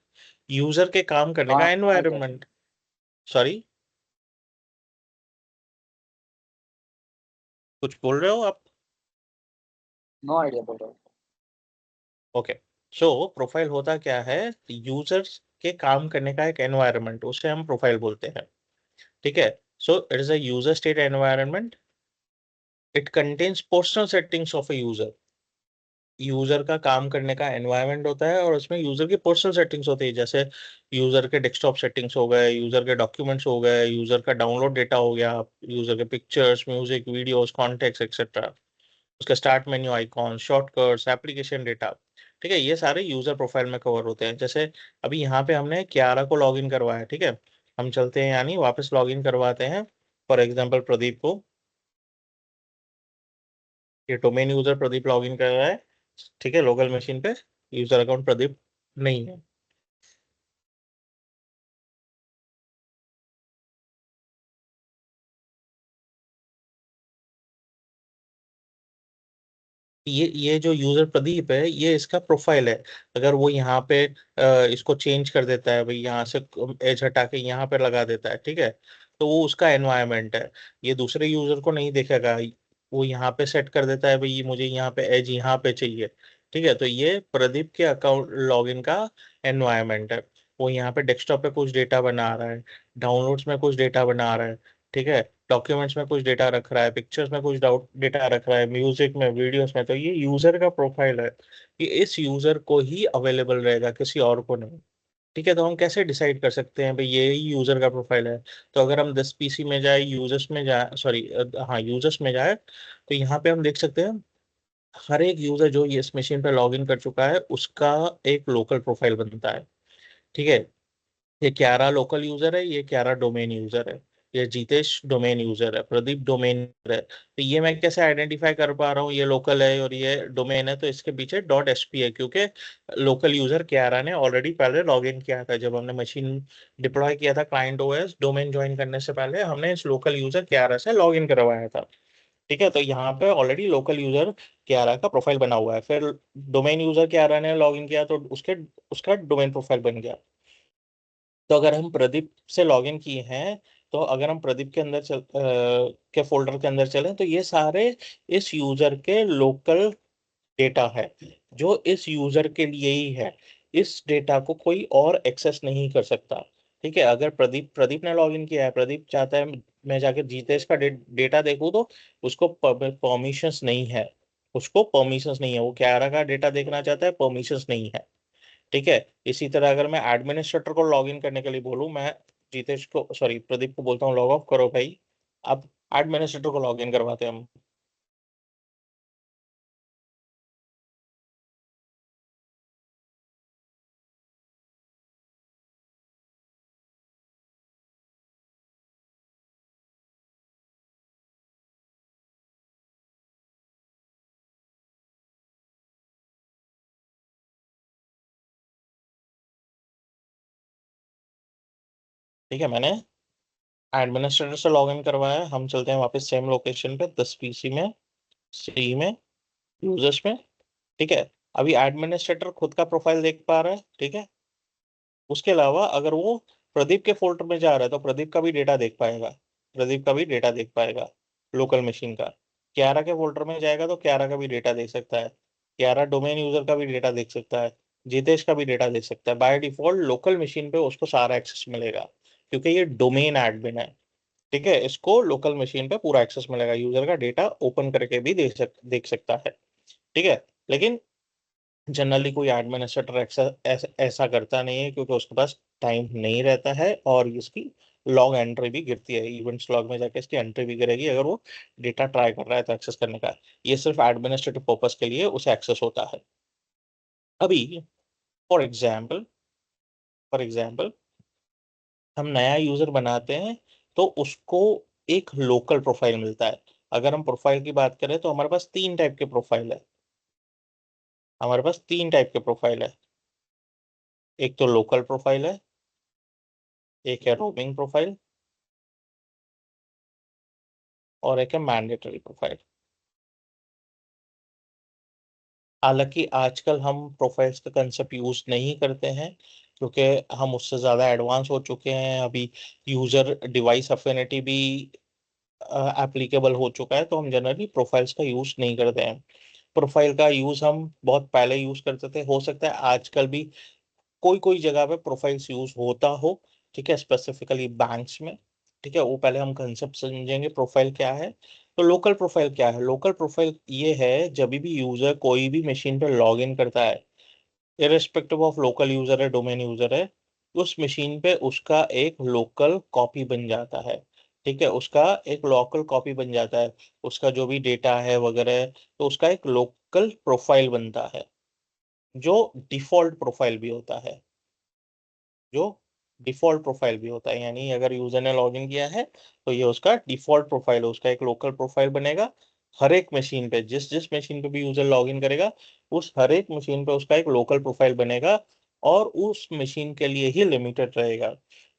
Speaker 1: यूजर के काम करने
Speaker 3: हाँ,
Speaker 1: का
Speaker 3: आई गेट।
Speaker 1: एनवायरनमेंट। सॉरी, कुछ बोल रहे हो आप?
Speaker 3: नो आइडिया बोल रहा हूँ।
Speaker 1: ओके, सो प्रोफाइल होता क्या है? यूजर्स के काम करने का एक एनवायरनमेंट, उसे हम प्रोफाइल बोलते हैं। ठीक है, so it is a user state environment. It contains personal settings of a user. User का काम करने का एनवायरनमेंट होता है और उसमें यूजर की पर्सनल सेटिंग्स होती है, जैसे यूजर के डेस्कटॉप सेटिंग्स हो गए, यूजर के डॉक्यूमेंट्स हो गए, यूजर का डाउनलोड डेटा हो गया, यूजर के pictures, music, videos, contacts etcetera, उसका start menu icon, shortcuts, application data. ठीक है, ये सारे यूजर प्रोफाइल में कवर होते हैं। जैसे अभी यहाँ पे हमने क्यारा को लॉगिन करवाया। ठीक है, हम चलते हैं यानी वापस लॉगिन करवाते हैं फॉर एग्जाम्पल प्रदीप को। ये डोमेन यूजर प्रदीप लॉगिन कर रहा है। ठीक है, लोकल मशीन पे यूजर अकाउंट प्रदीप नहीं है। ये जो यूजर प्रदीप है, ये इसका प्रोफाइल है। अगर वो यहाँ पे इसको चेंज कर देता है भाई, यहाँ से एज हटा के यहाँ पे लगा देता है, ठीक है, तो वो उसका एनवायरनमेंट है। ये दूसरे यूजर को नहीं देखेगा। वो यहाँ पे सेट कर देता है भाई, ये मुझे यहाँ पे एज यहाँ पे चाहिए, ठीक है, तो ये प्रदीप के अकाउंट लॉगिन का एनवायरनमेंट है। वो यहाँ पे डेस्कटॉप पे कुछ डेटा बना रहा है, डाउनलोड्स में कुछ डेटा बना रहा है, ठीक है, डॉक्यूमेंट्स में कुछ डेटा रख रहा है, पिक्चर्स में कुछ डेटा रख रहा है, म्यूजिक में, वीडियोस में, तो ये यूजर का प्रोफाइल है। ये इस यूजर को ही अवेलेबल रहेगा, किसी और को नहीं। ठीक है, तो हम कैसे डिसाइड कर सकते हैं भाई ये ही यूजर का प्रोफाइल है? तो अगर हम 10 पीसी में जाए, यूजर्स में जाए, सॉरी, हाँ, यूजर्स में जाए, तो यहाँ पे हम देख सकते हैं हर एक यूजर जो ये इस मशीन पे लॉग इन कर चुका है उसका एक लोकल प्रोफाइल बनता है। ठीक है, ये क्यारा लोकल यूजर है, ये क्यारा डोमेन यूजर है, ये जीतेश डोमेन यूजर है, प्रदीप डोमेन है। तो ये मैं कैसे आइडेंटिफाई कर पा रहा हूँ ये लोकल है और ये डोमेन है? तो इसके पीछे डॉट एसपी है, क्योंकि लोकल यूजर क्यारा ने ऑलरेडी पहले लॉग इन किया था। जब हमने मशीन डिप्लॉय किया था क्लाइंट ओएस डोमेन ज्वाइन करने से पहले, हमने इस लोकल यूजर क्यारा से लॉग इन करवाया था। ठीक है, तो यहाँ पे ऑलरेडी लोकल यूजर क्यारा का प्रोफाइल बना हुआ है। फिर डोमेन यूजर क्यारा ने लॉग इन किया तो उसके उसका डोमेन प्रोफाइल बन गया। तो अगर हम प्रदीप से लॉगिन किए हैं, तो अगर हम प्रदीप के अंदर के फोल्डर के अंदर चलें, तो ये सारे इस यूजर के लोकल डेटा है, जो इस यूजर के लिए ही है। इस डेटा को कोई और एक्सेस नहीं कर सकता। ठीक है, अगर प्रदीप प्रदीप ने लॉगिन किया है, प्रदीप चाहता है मैं जाके जीतेश का डेटा देखूं, तो उसको परमिशंस नहीं है। उसको परमिशंस नहीं है, वो क्यारा का डेटा देखना चाहता है, परमिशंस नहीं है। ठीक है, इसी तरह अगर मैं एडमिनिस्ट्रेटर को लॉगिन करने के लिए बोलूं, मैं जीतेश को, सॉरी, प्रदीप को बोलता हूँ लॉग ऑफ करो भाई, अब एडमिनिस्ट्रेटर को लॉगिन करवाते हैं हम। ठीक है, मैंने एडमिनिस्ट्रेटर से लॉगिन करवाया है। हम चलते हैं वापस सेम लोकेशन पे, 10 पीसी में, सी में, यूजर्स में। ठीक है, अभी एडमिनिस्ट्रेटर खुद का प्रोफाइल देख पा रहा है। ठीक है, उसके अलावा अगर वो प्रदीप के फोल्डर में जा रहा है, तो प्रदीप का भी डेटा देख पाएगा। प्रदीप का भी डेटा देख पाएगा लोकल मशीन का। क्यारा के फोल्डर में जाएगा तो क्यारा का भी डेटा देख सकता है। क्यारा डोमेन यूजर का भी डेटा देख सकता है। जितेश का भी डेटा देख सकता है। बाय डिफॉल्ट लोकल मशीन पे उसको सारा एक्सेस मिलेगा, क्योंकि ये डोमेन एडमिन है। ठीक है, इसको लोकल मशीन पे पूरा एक्सेस मिलेगा, यूजर का डेटा ओपन करके भी देख सकता है। ठीक है, लेकिन जनरली कोई एडमिनिस्ट्रेटर ऐसा करता नहीं है, क्योंकि उसके पास टाइम नहीं रहता है, और इसकी लॉग एंट्री भी गिरती है। इवेंट्स लॉग में जाके इसकी एंट्री भी गिरेगी अगर वो डेटा ट्राई कर रहा है तो एक्सेस करने का। ये सिर्फ एडमिनिस्ट्रेटिव पर्पस के लिए उसे एक्सेस होता है। अभी फॉर एग्जाम्पल फॉर एग्जाम्पल हम नया यूजर बनाते हैं, तो उसको एक लोकल प्रोफाइल मिलता है। अगर हम प्रोफाइल की बात करें, तो हमारे पास 3 टाइप के प्रोफाइल है। हमारे पास 3 टाइप के प्रोफाइल है। एक तो लोकल प्रोफाइल है, एक है रोमिंग प्रोफाइल, और एक है मैंडेटरी प्रोफाइल। हालांकि आजकल हम प्रोफाइल्स का कंसेप्ट यूज नहीं करते हैं, क्योंकि हम उससे ज़्यादा एडवांस हो चुके हैं। अभी यूजर डिवाइस अफिनिटी भी एप्लीकेबल हो चुका है, तो हम जनरली प्रोफाइल्स का यूज नहीं करते हैं। प्रोफाइल का यूज हम बहुत पहले यूज करते थे, हो सकता है आजकल भी कोई कोई जगह पे प्रोफाइल्स यूज होता हो। ठीक है, स्पेसिफिकली बैंक्स में। ठीक है, वो पहले हम कंसेप्ट समझेंगे प्रोफाइल क्या है। तो लोकल प्रोफाइल क्या है? लोकल प्रोफाइल ये है, जब भी यूजर कोई भी मशीन पर लॉग इन करता है, इरेस्पेक्टिव ऑफ लोकल यूजर है डोमेन यूजर है, उस मशीन पे उसका एक लोकल कॉपी बन जाता है। ठीक है, उसका एक लोकल कॉपी बन जाता है। उसका जो भी डेटा है वगैरह, तो उसका एक लोकल प्रोफाइल बनता है, जो डिफॉल्ट प्रोफाइल भी होता है। जो डिफॉल्ट प्रोफाइल भी होता है, यानी अगर यूजर ने लॉगिन किया है, तो ये उसका डिफॉल्ट प्रोफाइल है, उसका एक लोकल प्रोफाइल बनेगा। हर एक मशीन पे, जिस जिस मशीन पे भी यूजर लॉगिन करेगा, उस हर एक मशीन पे उसका एक लोकल प्रोफाइल बनेगा, और उस मशीन के लिए ही लिमिटेड रहेगा।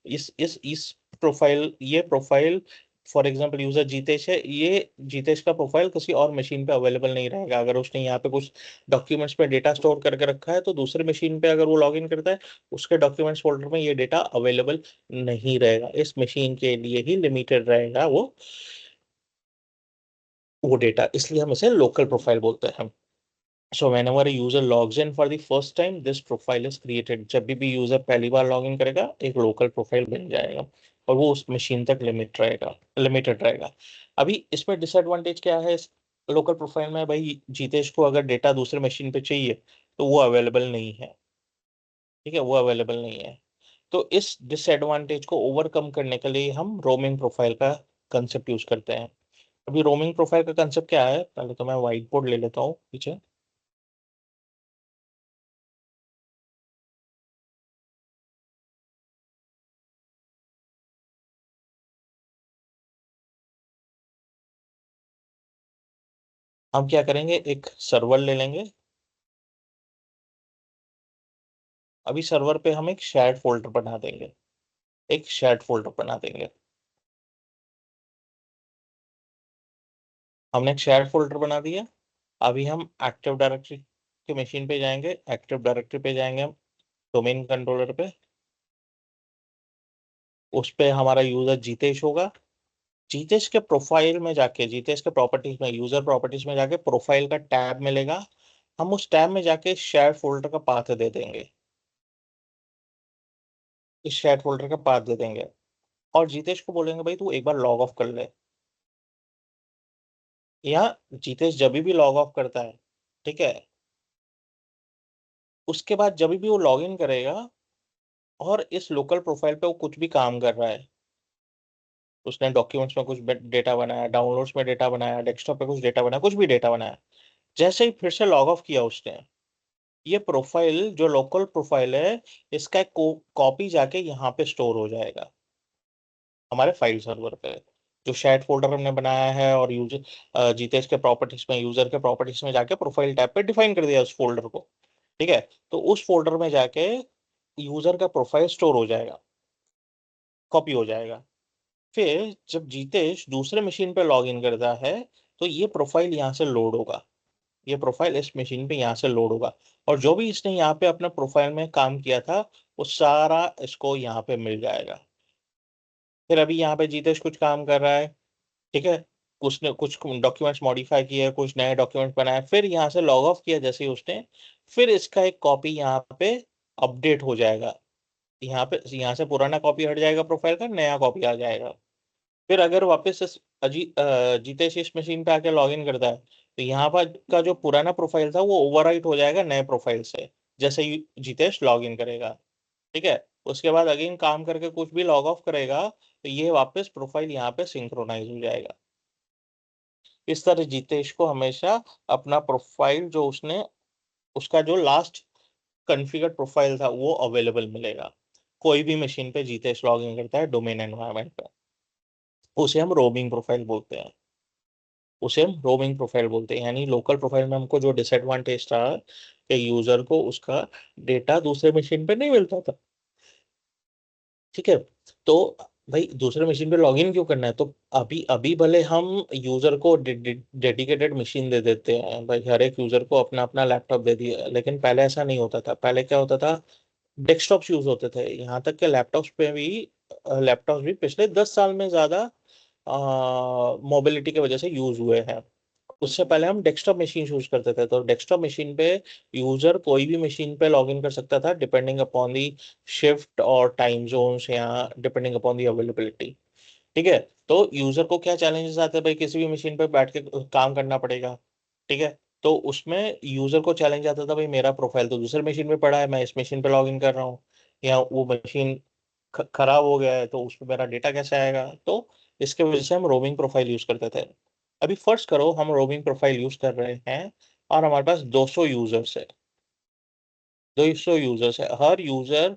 Speaker 1: इस प्रोफाइल, ये profile for example user Jitesh है, ये जीतेश का प्रोफाइल किसी और मशीन पे अवेलेबल नहीं रहेगा। अगर उसने यहाँ पे कुछ डॉक्यूमेंट्स में डेटा स्टोर करके रखा है तो दूसरे मशीन पे अगर वो लॉग इन करता है, उसके डॉक्यूमेंट्स फोल्डर में ये डेटा अवेलेबल नहीं रहेगा। इस मशीन के लिए ही लिमिटेड रहेगा वो डेटा, इसलिए हम इसे लोकल प्रोफाइल बोलते हैं। सो whenever a user logs in for the first time, this profile is created। जब भी यूजर पहली बार लॉग इन करेगा एक लोकल प्रोफाइल बन जाएगा और वो उस मशीन तक लिमिटेड रहेगा। अभी इसमें डिसएडवांटेज क्या है इस लोकल प्रोफाइल में? भाई जीतेश को अगर डेटा दूसरे मशीन पे चाहिए तो वो अवेलेबल नहीं है। ठीक है, वो अवेलेबल नहीं है। तो इस डिसएडवांटेज को ओवरकम करने के लिए हम रोमिंग प्रोफाइल का कंसेप्ट यूज करते हैं। अभी रोमिंग प्रोफाइल का कंसेप्ट क्या है, पहले तो मैं व्हाइट बोर्ड ले लेता हूँ पीछे। हम क्या करेंगे, एक सर्वर ले लेंगे। अभी सर्वर पे हम एक शेयर्ड फोल्डर बना देंगे, एक शेयर्ड फोल्डर बना देंगे। हमने एक शेयर्ड फोल्डर बना दिया। अभी हम एक्टिव डायरेक्टरी के मशीन पे जाएंगे, एक्टिव डायरेक्टरी पे जाएंगे हम, डोमेन कंट्रोलर पे। उस पे हमारा यूजर जीतेश होगा। जीतेश के प्रोफाइल में जाके, जीतेश के प्रॉपर्टीज में, यूजर प्रॉपर्टीज में जाके प्रोफाइल का टैब मिलेगा। हम उस टैब में जाके शेयर फोल्डर का पाथ दे देंगे, इस शेयर फोल्डर का पाथ दे देंगे। और जीतेश को बोलेंगे भाई तू एक बार लॉग ऑफ कर ले। यहाँ जीतेश जब भी लॉग ऑफ करता है, ठीक है, उसके बाद जब भी वो लॉग इन करेगा और इस लोकल प्रोफाइल पे वो कुछ भी काम कर रहा है, उसने डॉक्यूमेंट्स में कुछ डेटा बनाया, डाउनलोड्स में डेटा बनाया, डेस्कटॉप पे कुछ डेटा बनाया, कुछ भी डेटा बनाया, जैसे ही फिर से लॉग ऑफ किया उसने, ये प्रोफाइल जो लोकल प्रोफाइल है, इसका एक कॉपी जाके यहाँ पे स्टोर हो जाएगा हमारे फाइल सर्वर पे। जो शेयर्ड फोल्डर हमने बनाया है और यूजर जीतेश के प्रॉपर्टीज में, यूजर के प्रॉपर्टीज में जाके प्रोफाइल टैब पे डिफाइन कर दिया उस फोल्डर को। ठीक है, तो उस फोल्डर में जाके यूजर का प्रोफाइल स्टोर हो जाएगा, कॉपी हो जाएगा। फिर जब जीतेश दूसरे मशीन पे लॉग इन करता है तो ये प्रोफाइल यहाँ से लोड होगा, ये प्रोफाइल इस मशीन पे यहाँ से लोड होगा। और जो भी इसने यहाँ पे अपने प्रोफाइल में काम किया था वो सारा इसको यहाँ पे मिल जाएगा। फिर अभी यहाँ पे जीतेश कुछ काम कर रहा है, ठीक है, उसने कुछ डॉक्यूमेंट्स मॉडिफाई किए, कुछ नए डॉक्यूमेंट्स बनाए, फिर यहाँ से लॉग ऑफ किया जैसे ही उसने, फिर इसका एक कॉपी यहाँ पे अपडेट हो जाएगा। यहाँ से पुराना कॉपी हट जाएगा, प्रोफाइल का नया कॉपी आ जाएगा। फिर अगर वापस जीतेश इस मशीन पे आके लॉग इन करता है तो यहाँ पर का जो पुराना प्रोफाइल था वो ओवरराइट हो जाएगा नए प्रोफाइल से, जैसे ही जीतेश लॉग इन करेगा। ठीक है, उसके बाद अगेन काम करके कुछ भी लॉग ऑफ करेगा तो ये वापस प्रोफाइल यहाँ पे सिंक्रोनाइज हो जाएगा। इस तरह जीतेश को हमेशा अपना प्रोफाइल जो उसने, उसका जो लास्ट कॉन्फ़िगर्ड प्रोफाइल था वो अवेलेबल मिलेगा। कोई भी मशीन पे जीतेश लॉग इन करता है डोमेन एनवायरनमेंट पे, उसे हम रोमिंग प्रोफाइल बोलते हैं। उसे हम रोमिंग प्रोफाइल बोलते हैं। यानी लोकल प्रोफाइल में हमको जो डिसएडवांटेज था कि यूजर को उसका डेटा दूसरे मशीन पे नहीं मिलता था। ठीक है, तो भाई दूसरे मशीन पे लॉगिन क्यों करना है? तो अभी अभी भले हम यूजर को डेडिकेटेड मशीन दे देते हैं, भाई हर एक यूजर को अपना अपना लैपटॉप दे दिया, लेकिन पहले ऐसा नहीं होता था। पहले क्या होता था, डेस्कटॉप्स यूज होते थे, यहाँ तक के लैपटॉप्स भी पिछले 10 साल में ज्यादा मोबिलिटी की वजह से यूज हुए हैं। उससे पहले हम डेस्कटॉप मशीन यूज करते थे, तो डेस्कटॉप मशीन पे यूजर कोई भी मशीन पे लॉग इन कर सकता था डिपेंडिंग अपॉन दी शिफ्ट और टाइम जोन्स, या डिपेंडिंग अपॉन दी अवेलेबिलिटी। ठीक है, तो यूजर को क्या चैलेंजेस आते हैं, भाई किसी भी मशीन पे बैठ के काम करना पड़ेगा। ठीक है, तो उसमें यूजर को चैलेंज आता था, भाई मेरा प्रोफाइल तो दूसरे मशीन पे पड़ा है, मैं इस मशीन पे लॉग इन कर रहा हूँ, या वो मशीन खराब हो गया है तो उस पर मेरा डेटा कैसे आएगा। तो इसके वजह से हम रोमिंग प्रोफाइल यूज करते थे। अभी फर्ज करो हम रोमिंग प्रोफाइल यूज कर रहे हैं और हमारे पास 200 यूजर्स है, 200 यूजर्स है, हर यूजर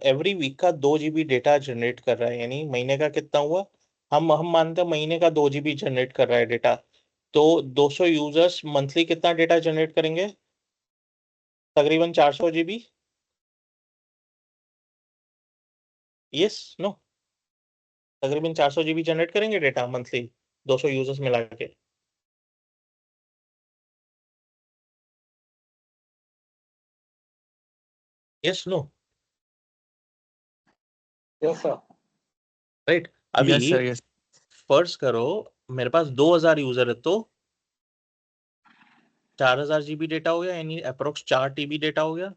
Speaker 1: एवरी वीक का 2 GB डेटा जनरेट कर रहा है। यानी महीने का कितना हुआ, हम मानते हैं महीने का 2 GB जनरेट कर रहा है डेटा। तो 200 यूजर्स मंथली कितना डेटा जनरेट करेंगे? तकरीबन 400 GB। Yes, no? तकरीबन 400 GB जनरेट करेंगे डेटा मंथली 200 यूजर्स मिला के। Yes no?
Speaker 3: Yes sir.
Speaker 1: Right. अभी
Speaker 2: यस सर, यस।
Speaker 1: फर्ज करो मेरे पास 2000 यूजर है तो 4000 GB डेटा हो गया, यानी अप्रोक्स 4 TB डेटा हो गया।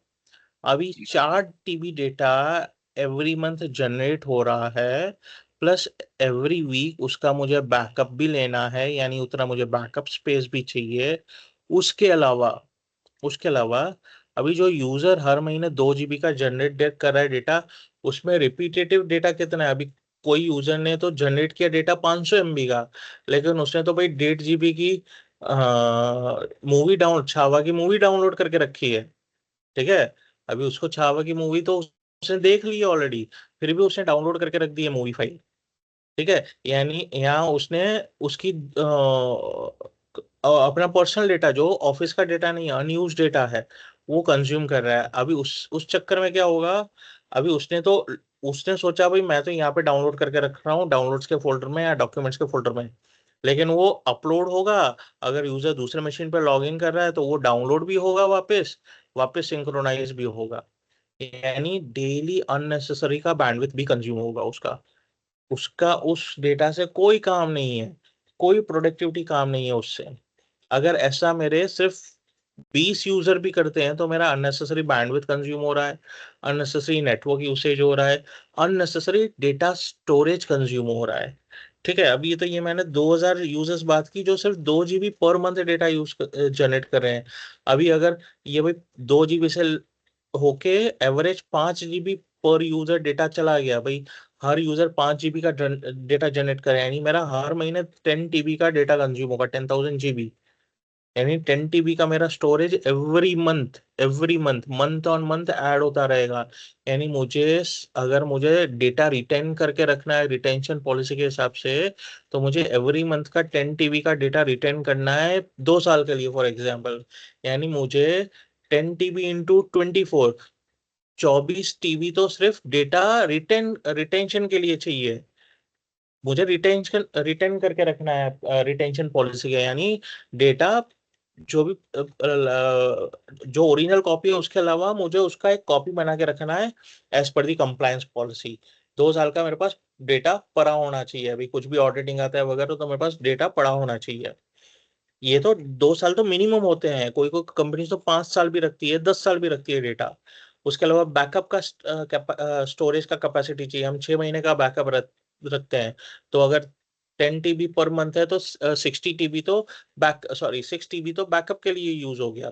Speaker 1: अभी 4 TB data every month generate हो रहा है, प्लस एवरी वीक उसका मुझे बैकअप भी लेना है, यानी उतना मुझे बैकअप स्पेस भी चाहिए। उसके अलावा उसके अलावा अभी जो यूजर हर महीने 2 GB का जनरेट कर रहा है डेटा, उसमें रिपीटेटिव डेटा कितना है? अभी कोई यूजर ने तो जनरेट किया डेटा 500 MB का, लेकिन उसने तो भाई 1.5 GB की मूवी डाउन छावा की मूवी डाउनलोड करके रखी है। ठीक है, अभी उसको छावा की मूवी तो उसने देख ली है ऑलरेडी, फिर भी उसने डाउनलोड करके रख दी है मूवी फाइल। ठीक है, यानी यहाँ उसने उसकी अपना पर्सनल डेटा जो ऑफिस का डेटा नहीं, अनयूज डेटा है, वो कंज्यूम कर रहा है। अभी उस चक्कर में क्या होगा? अभी उसने सोचा भाई मैं तो यहाँ पे डाउनलोड करके रख रहा हूँ डाउनलोड्स के फोल्डर में या डॉक्यूमेंट्स के फोल्डर में, लेकिन वो अपलोड होगा, अगर यूजर दूसरे मशीन पर लॉग इन कर रहा है तो वो डाउनलोड भी होगा, वापस वापस सिंक्रोनाइज भी होगा। यानी डेली अननेसेसरी का बैंडविड्थ भी कंज्यूम होगा उसका। उसका उस डेटा से कोई काम नहीं है, कोई प्रोडक्टिविटी काम नहीं है उससे। अगर ऐसा मेरे सिर्फ 20 यूजर भी करते हैं तो मेरा अननेसेसरी बैंडविड्थ कंज्यूम हो रहा है, अननेसेसरी नेटवर्क यूसेज हो रहा है, अननेसेसरी डेटा स्टोरेज कंज्यूम हो रहा है। ठीक है, अभी तो ये मैंने 2000 यूजर्स बात की जो सिर्फ 2 GB per month data use generate कर रहे हैं। अभी अगर ये भाई 2 GB से होके एवरेज 5 GB पर यूजर डेटा चला गया भाई, हर यूजर 5 GB का डेटा जनरेट करे, यानी मेरा हर महीने 10 TB का डेटा कंज्यूम होगा, 10,000 GB। यानी 10 TB का मेरा storage every month month on month add होता रहेगा। यानी अगर मुझे डेटा रिटेन करके रखना है रिटेंशन पॉलिसी के हिसाब से, तो मुझे एवरी मंथ का 10 TB का डेटा रिटेन करना है 2 साल के लिए फॉर एग्जाम्पल। यानी मुझे 10 TB इंटू 24, 24 TB तो सिर्फ डेटा रिटेंशन के लिए चाहिए। मुझे रिटेन करके रखना है रिटेंशन पॉलिसी का, यानी डेटा जो भी जो ओरिजिनल कॉपी है उसके अलावा मुझे उसका एक कॉपी बना के रखना है एज पर दी कंप्लायंस पॉलिसी। 2 साल का मेरे पास डेटा पड़ा होना चाहिए। अभी कुछ भी ऑडिटिंग आता है वगैरह तो मेरे पास डेटा पड़ा होना चाहिए। ये तो 2 साल तो मिनिमम होते हैं, कोई कोई कंपनी तो 5 साल भी रखती है, 10 साल भी रखती है डेटा। उसके अलावा बैकअप का स्टोरेज का कैपेसिटी चाहिए, हम 6 महीने का बैकअप रखते हैं। तो अगर 10 TB पर मंथ है तो 60 TB तो 6 TB तो बैकअप के लिए यूज हो गया।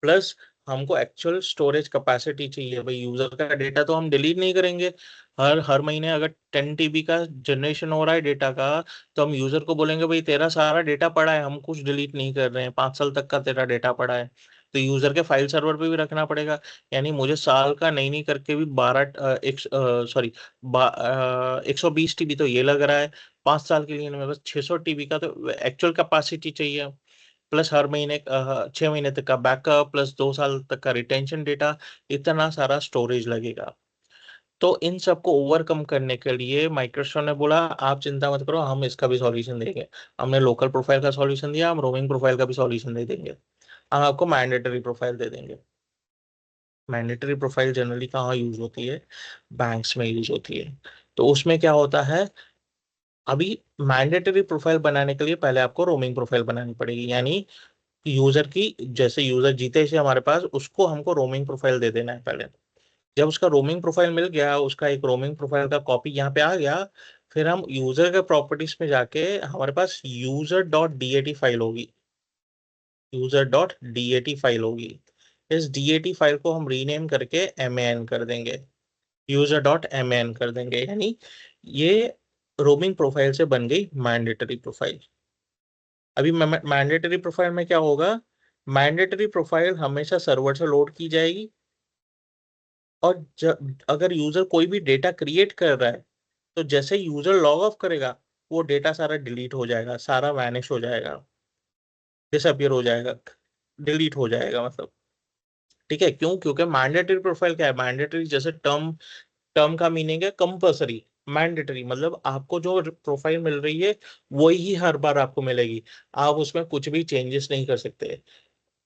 Speaker 1: प्लस हमको एक्चुअल स्टोरेज कैपेसिटी चाहिए भाई, यूजर का डेटा तो हम डिलीट नहीं करेंगे। हर हर महीने अगर 10 TB का जनरेशन हो रहा है डेटा का, तो हम यूजर को बोलेंगे भाई तेरा सारा डेटा पड़ा है, हम कुछ डिलीट नहीं कर रहे हैं, 5 साल तक का तेरा डेटा पड़ा है। तो यूजर के फाइल सर्वर पे भी रखना पड़ेगा। यानी मुझे साल का नहीं नहीं करके भी 120 TB तो ये लग रहा है। 5 साल के लिए मेरे पास 600 TB का तो एक्चुअल कैपेसिटी चाहिए, प्लस हर महीने 6 महीने तक का बैकअप, प्लस 2 साल तक का रिटेंशन डेटा, इतना सारा स्टोरेज लगेगा। तो इन सबको ओवरकम करने के लिए माइक्रोसॉफ्ट ने बोला आप चिंता मत करो, हम इसका भी सॉल्यूशन देंगे। हमने लोकल प्रोफाइल का सॉल्यूशन दिया, हम रोमिंग प्रोफाइल का भी सॉल्यूशन दे देंगे। हम आपको मैंडेटरी प्रोफाइल दे देंगे। मैंडेटरी प्रोफाइल जनरली कहाँ यूज होती है? बैंक्स में यूज होती है। तो उसमें क्या होता है? अभी मैंडेटरी प्रोफाइल बनाने के लिए पहले आपको रोमिंग प्रोफाइल बनानी पड़ेगी, यानी यूजर की जैसे यूजर जीते से हमारे पास उसको हमको रोमिंग प्रोफाइल दे देना है पहले। जब उसका रोमिंग प्रोफाइल मिल गया, उसका एक रोमिंग प्रोफाइल का कॉपी यहाँ पे आ गया, फिर हम यूजर के प्रॉपर्टीज में जाके हमारे पास यूजर.dat फाइल होगी। इस डीएटी फाइल को हम रीनेम करके MAN कर देंगे, यूजर.MAN कर देंगे। यानी ये रोमिंग प्रोफाइल से बन गई मैंडेटरी प्रोफाइल। अभी मैंडेटरी प्रोफाइल में क्या होगा? मैंडेटरी प्रोफाइल हमेशा सर्वर से लोड की जाएगी, और अगर यूजर कोई भी डेटा क्रिएट कर रहा है तो जैसे यूजर लॉग ऑफ करेगा वो डेटा सारा डिलीट हो जाएगा, सारा वैनिश हो जाएगा, डिसअपियर हो जाएगा, डिलीट हो जाएगा मतलब। ठीक है, क्यों? क्योंकि मैंडेटरी प्रोफाइल क्या है? मैंडेटरी जैसे टर्म टर्म का मीनिंग है कंपल्सरी। मैंडेटरी मतलब आपको जो प्रोफाइल मिल रही है वही ही हर बार आपको मिलेगी, आप उसमें कुछ भी चेंजेस नहीं कर सकते।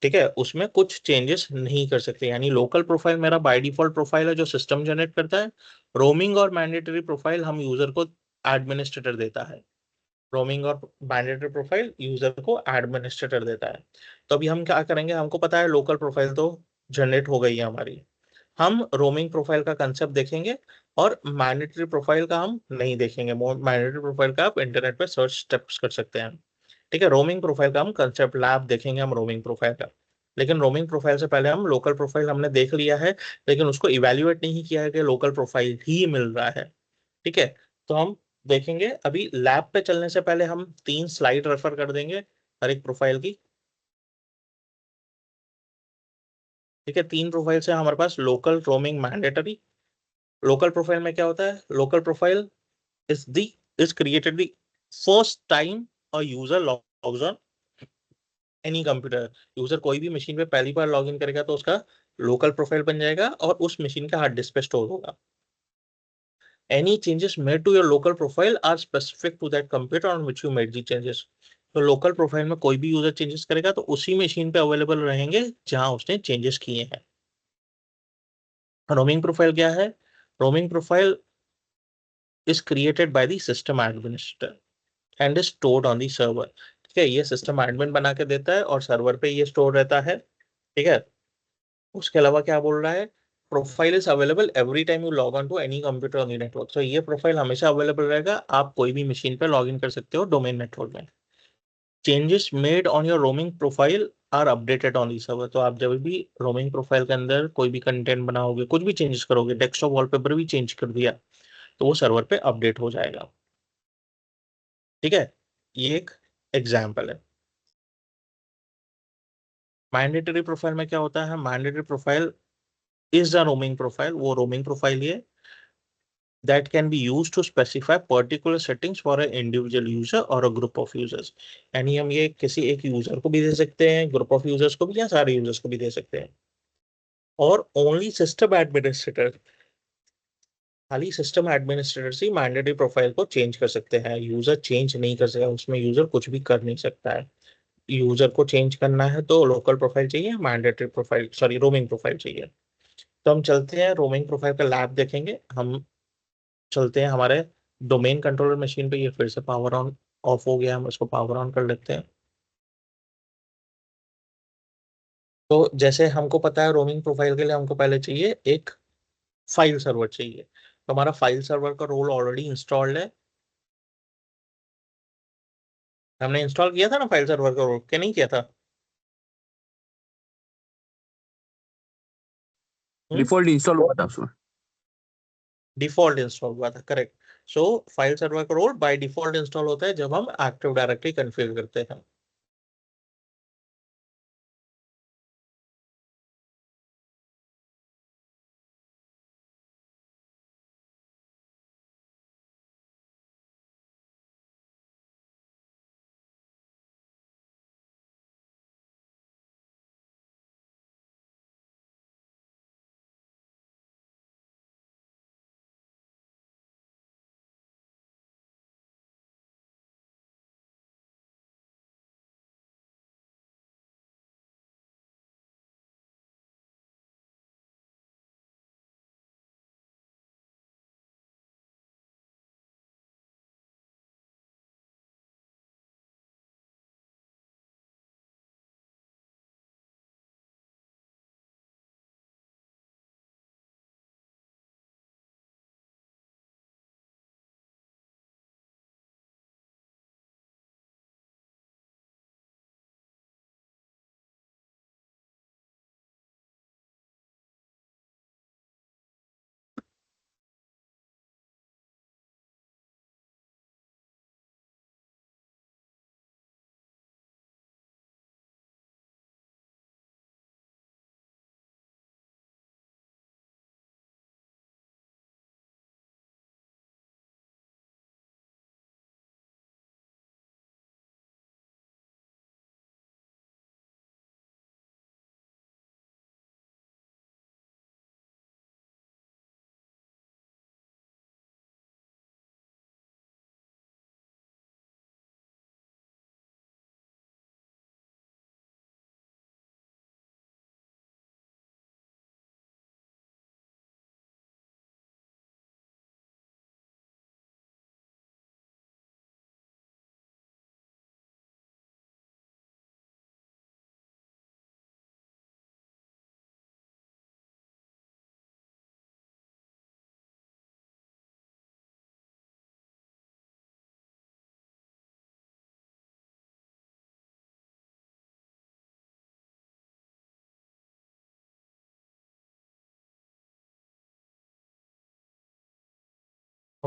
Speaker 1: ठीक है, उसमें कुछ चेंजेस नहीं कर सकते। यानी लोकल प्रोफाइल मेरा बाय डिफॉल्ट प्रोफाइल है जो सिस्टम जनरेट करता है। रोमिंग और मैंडेटरी प्रोफाइल हम यूजर को एडमिनिस्ट्रेटर देता है। रोमिंग और मैंडेटरी प्रोफाइल यूजर को एडमिनिस्ट्रेटर देता है। तो अभी हम क्या करेंगे, हमको पता है लोकल प्रोफाइल तो जनरेट हो गई है हमारी, हम रोमिंग प्रोफाइल का कंसेप्ट देखेंगे और मैंडेटरी प्रोफाइल का हम नहीं देखेंगे। मैंडेटरी प्रोफाइल का आप इंटरनेट पे सर्च स्टेप्स कर सकते हैं। ठीक है, रोमिंग प्रोफाइल का हम कंसेप्ट लैब देखेंगे, हम रोमिंग प्रोफाइल का। लेकिन रोमिंग प्रोफाइल से पहले हम लोकल प्रोफाइल हमने देख लिया है, लेकिन उसको इवेल्युएट नहीं किया है कि लोकल प्रोफाइल ही मिल रहा है। ठीक है, तो हम देखेंगे। अभी लैब पे चलने से पहले हम 3 स्लाइड रेफर कर देंगे हर एक प्रोफाइल की। ठीक है, 3 प्रोफाइल से हमारे पास local, roaming, mandatory. Local profile में क्या होता है, local profile is the is created the first time a user logs on any computer। User कोई भी मशीन पे पहली बार लॉगिन करेगा तो उसका लोकल प्रोफाइल बन जाएगा और उस मशीन का हार्ड डिस्क पे स्टोर होगा। Any changes made to your local profile are specific to that computer on which you made the changes. तो लोकल प्रोफाइल में कोई भी यूजर चेंजेस करेगा तो उसी मशीन पे अवेलेबल रहेंगे जहां उसने चेंजेस किए हैं। रोमिंग प्रोफाइल क्या है, roaming profile is created by the system administrator and is stored on the server. ठीक है, ये सिस्टम एडमिन बना के देता है और सर्वर पे ये स्टोर रहता है। ठीक है, उसके अलावा क्या बोल रहा है, profile is available every time you log on to any computer on the network. तो ये प्रोफाइल हमेशा अवेलेबल रहेगा, आप कोई भी मशीन पे लॉग इन कर सकते हो डोमेन नेटवर्क में। Changes made on your roaming profile are updated on the server. तो आप जब भी रोमिंग प्रोफाइल के अंदर कोई भी कंटेंट बनाओगे, कुछ भी चेंजेस करोगे, डेस्कटॉप वॉलपेपर भी चेंज कर दिया तो वो सर्वर पे अपडेट हो जाएगा। ठीक है, ये एक एग्जाम्पल है। मैंडेटरी प्रोफाइल में क्या होता है, mandatory profile is the roaming profile, वो रोमिंग प्रोफाइल है that can be used to specify particular settings for an individual user or a group of users। यानी हम ये किसी एक यूजर को भी दे सकते हैं, ग्रुप ऑफ यूजर्स को भी, या सारे यूजर्स को भी दे सकते हैं। और ओनली सिस्टम एडमिनिस्ट्रेटर, खाली सिस्टम एडमिनिस्ट्रेटर ही मैंडेटरी प्रोफाइल को चेंज कर सकते हैं, यूजर चेंज नहीं कर सकता, उसमें यूजर कुछ भी कर नहीं सकता है। यूजर को चेंज करना है तो लोकल प्रोफाइल चाहिए, mandatory profile, sorry, roaming profile चाहिए। तो हम चलते हैं रोमिंग प्रोफाइल का लैब देखेंगे। हम चलते हैं हमारे डोमेन कंट्रोलर मशीन पे। ये फिर से पावर ऑन ऑफ हो गया, हम इसको पावर ऑन कर लेते हैं। तो जैसे हमको पता है रोमिंग प्रोफाइल के लिए हमको पहले चाहिए एक फाइल सर्वर चाहिए। तो हमारा फाइल सर्वर का रोल ऑलरेडी इंस्टॉल्ड है, हमने इंस्टॉल किया था ना फाइल सर्वर का रोल, क्या नहीं किया था?
Speaker 2: डिफॉल्ट इंस्टॉल हुआ था उसमें।
Speaker 1: डिफॉल्ट इंस्टॉल हुआ था, करेक्ट। सो फाइल सर्वर का रोल बाय डिफॉल्ट इंस्टॉल होता है जब हम एक्टिव डायरेक्टरी कॉन्फ़िगर करते हैं।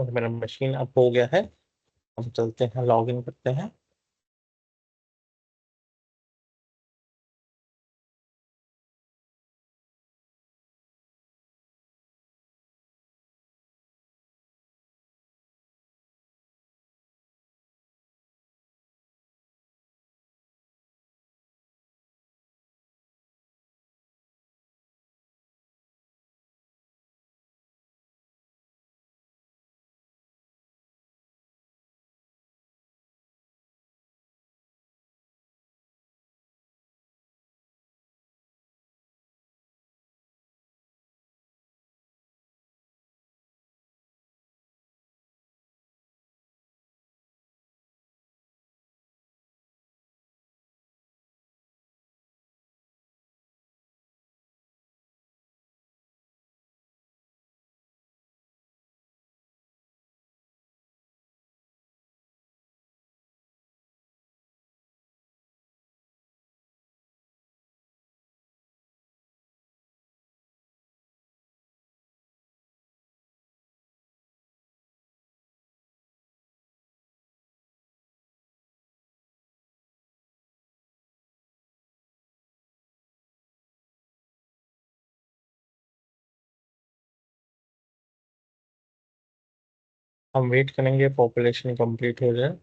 Speaker 1: और मेरा मशीन अप हो गया है। हम चलते हैं, लॉग इन करते हैं। हम वेट करेंगे पॉपुलेशन कंप्लीट हो जाए।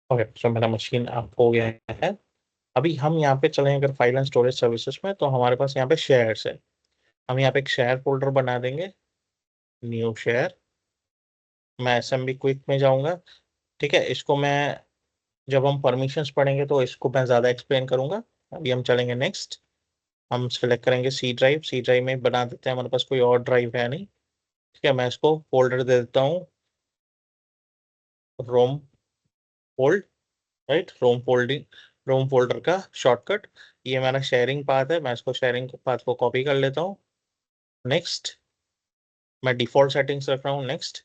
Speaker 1: ओके, सो मेरा मशीन अप हो गया है। अभी हम यहाँ पे चलें अगर फाइल एंड स्टोरेज सर्विसेज में, तो हमारे पास यहाँ पे शेयर्स है। हम यहाँ पे एक शेयर फोल्डर बना देंगे, न्यू शेयर। मैं एसएमबी क्विक में जाऊंगा। ठीक है, इसको मैं जब हम परमिशंस पढ़ेंगे तो इसको मैं ज़्यादा एक्सप्लेन करूंगा। अभी हम चलेंगे नेक्स्ट। हम सिलेक्ट करेंगे सी ड्राइव। सी ड्राइव में बना देते हैं, हमारे पास कोई और ड्राइव है नहीं। ठीक है, मैं इसको फोल्डर दे देता हूँ, रोम फोल्ड। राइट, रोम फोल्डिंग, रोम फोल्डर का शॉर्टकट। ये मेरा शेयरिंग पाथ है, मैं इसको शेयरिंग पाथ को कॉपी कर लेता हूँ। नेक्स्ट, मैं डिफॉल्ट सेटिंग्स रख रहा हूँ। नेक्स्ट,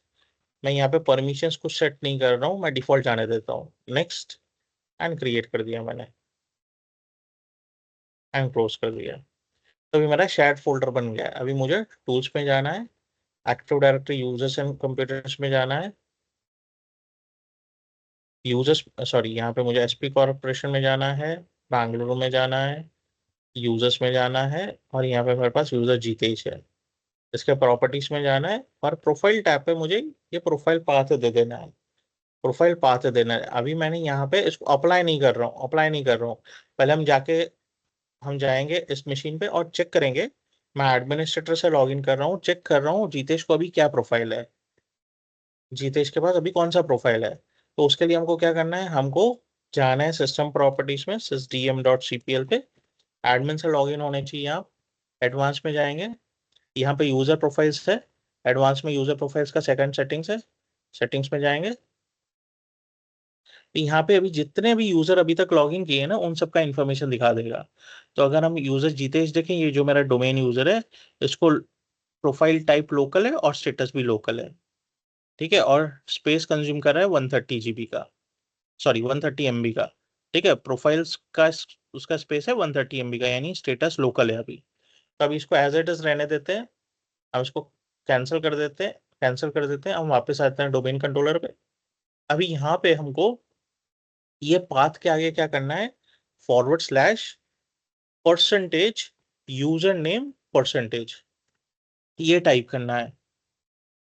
Speaker 1: मैं यहाँ पे परमिशंस कुछ सेट नहीं कर रहा हूँ, मैं डिफॉल्ट जाने देता हूँ। नेक्स्ट, एंड क्रिएट कर दिया मैंने, एंड क्लोज कर दिया। तो अभी मेरा शेयर्ड फोल्डर बन गया है। अभी मुझे टूल्स में जाना है, active directory users and computers में जाना है। यूजर्स, सॉरी, यहाँ पे मुझे एसपी कॉर्पोरेशन में जाना है, बेंगलुरु में जाना है, यूजर्स में जाना है, और यहाँ पे मेरे पास यूजर जीतेश है। इसके प्रॉपर्टीज में जाना है, और प्रोफाइल टैब पे मुझे ये प्रोफाइल पाथ दे देना है। प्रोफाइल पाथ देना है। अभी मैंने यहाँ पे इसको अप्लाई नहीं कर रहा हूँ, अप्लाई नहीं कर रहा हूँ। पहले हम जाएंगे इस मशीन पे और चेक करेंगे। मैं एडमिनिस्ट्रेटर से लॉगिन कर रहा हूँ, चेक कर रहा हूँ जीतेश को अभी क्या प्रोफाइल है, जीतेश के पास अभी कौन सा प्रोफाइल है। तो उसके लिए हमको क्या करना है, हमको जाना है सिस्टम प्रॉपर्टीज में, sysdm.cpl पे। एडमिन से लॉगिन होने चाहिए आप। एडवांस में जाएंगे, यहाँ पे यूजर प्रोफाइल्स है। एडवांस में यूजर प्रोफाइल्स का सेकंड सेटिंग्स है। सेटिंग्स में जाएंगे, तो यहाँ पे अभी जितने भी यूजर अभी तक लॉगिन किए हैं ना, उन सबका इन्फॉर्मेशन दिखा देगा। तो अगर हम यूजर जीतेश देखें, ये जो मेरा डोमेन यूजर है, इसको प्रोफाइल टाइप लोकल है और स्टेटस भी लोकल है। ठीक है, और स्पेस कंज्यूम कर रहा है 130 GB का, सॉरी 130 MB का। ठीक है, प्रोफाइल्स का उसका स्पेस है 130 MB का, यानी स्टेटस लोकल है अभी। तो अभी इसको एज इट इज रहने देते हैं। हम इसको कैंसिल कर देते हैं, कैंसिल कर देते हैं। हम वापस आते हैं डोमेन कंट्रोलर पे। अभी यहाँ पे हमको ये पाथ के आगे क्या करना है, forward slash percentage user name percentage, ये टाइप करना है।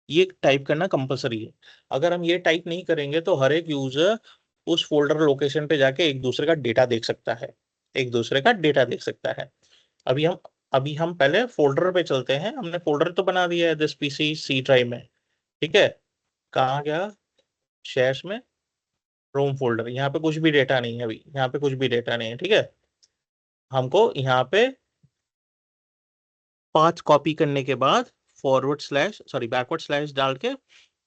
Speaker 1: ये टाइप करना कंपलसरी है। अगर हम ये टाइप नहीं करेंगे तो हर एक यूजर उस फोल्डर लोकेशन पे जाके एक दूसरे का डेटा देख सकता है, एक दूसरे का डेटा देख सकता है। अभी हम अभी हम पहले फोल्डर पे चलते हैं। हमने फोल्डर तो बना दिया है दिस पीसी सी ड्राइव में। ठीक है, कहाँ गया, शेयर्स में, रोम फोल्डर। यहाँ पे कुछ भी डेटा नहीं है, अभी यहाँ पे कुछ भी डेटा नहीं है। ठीक है, हमको यहाँ पे पाथ कॉपी करने के बाद forward slash sorry backward slash डाल के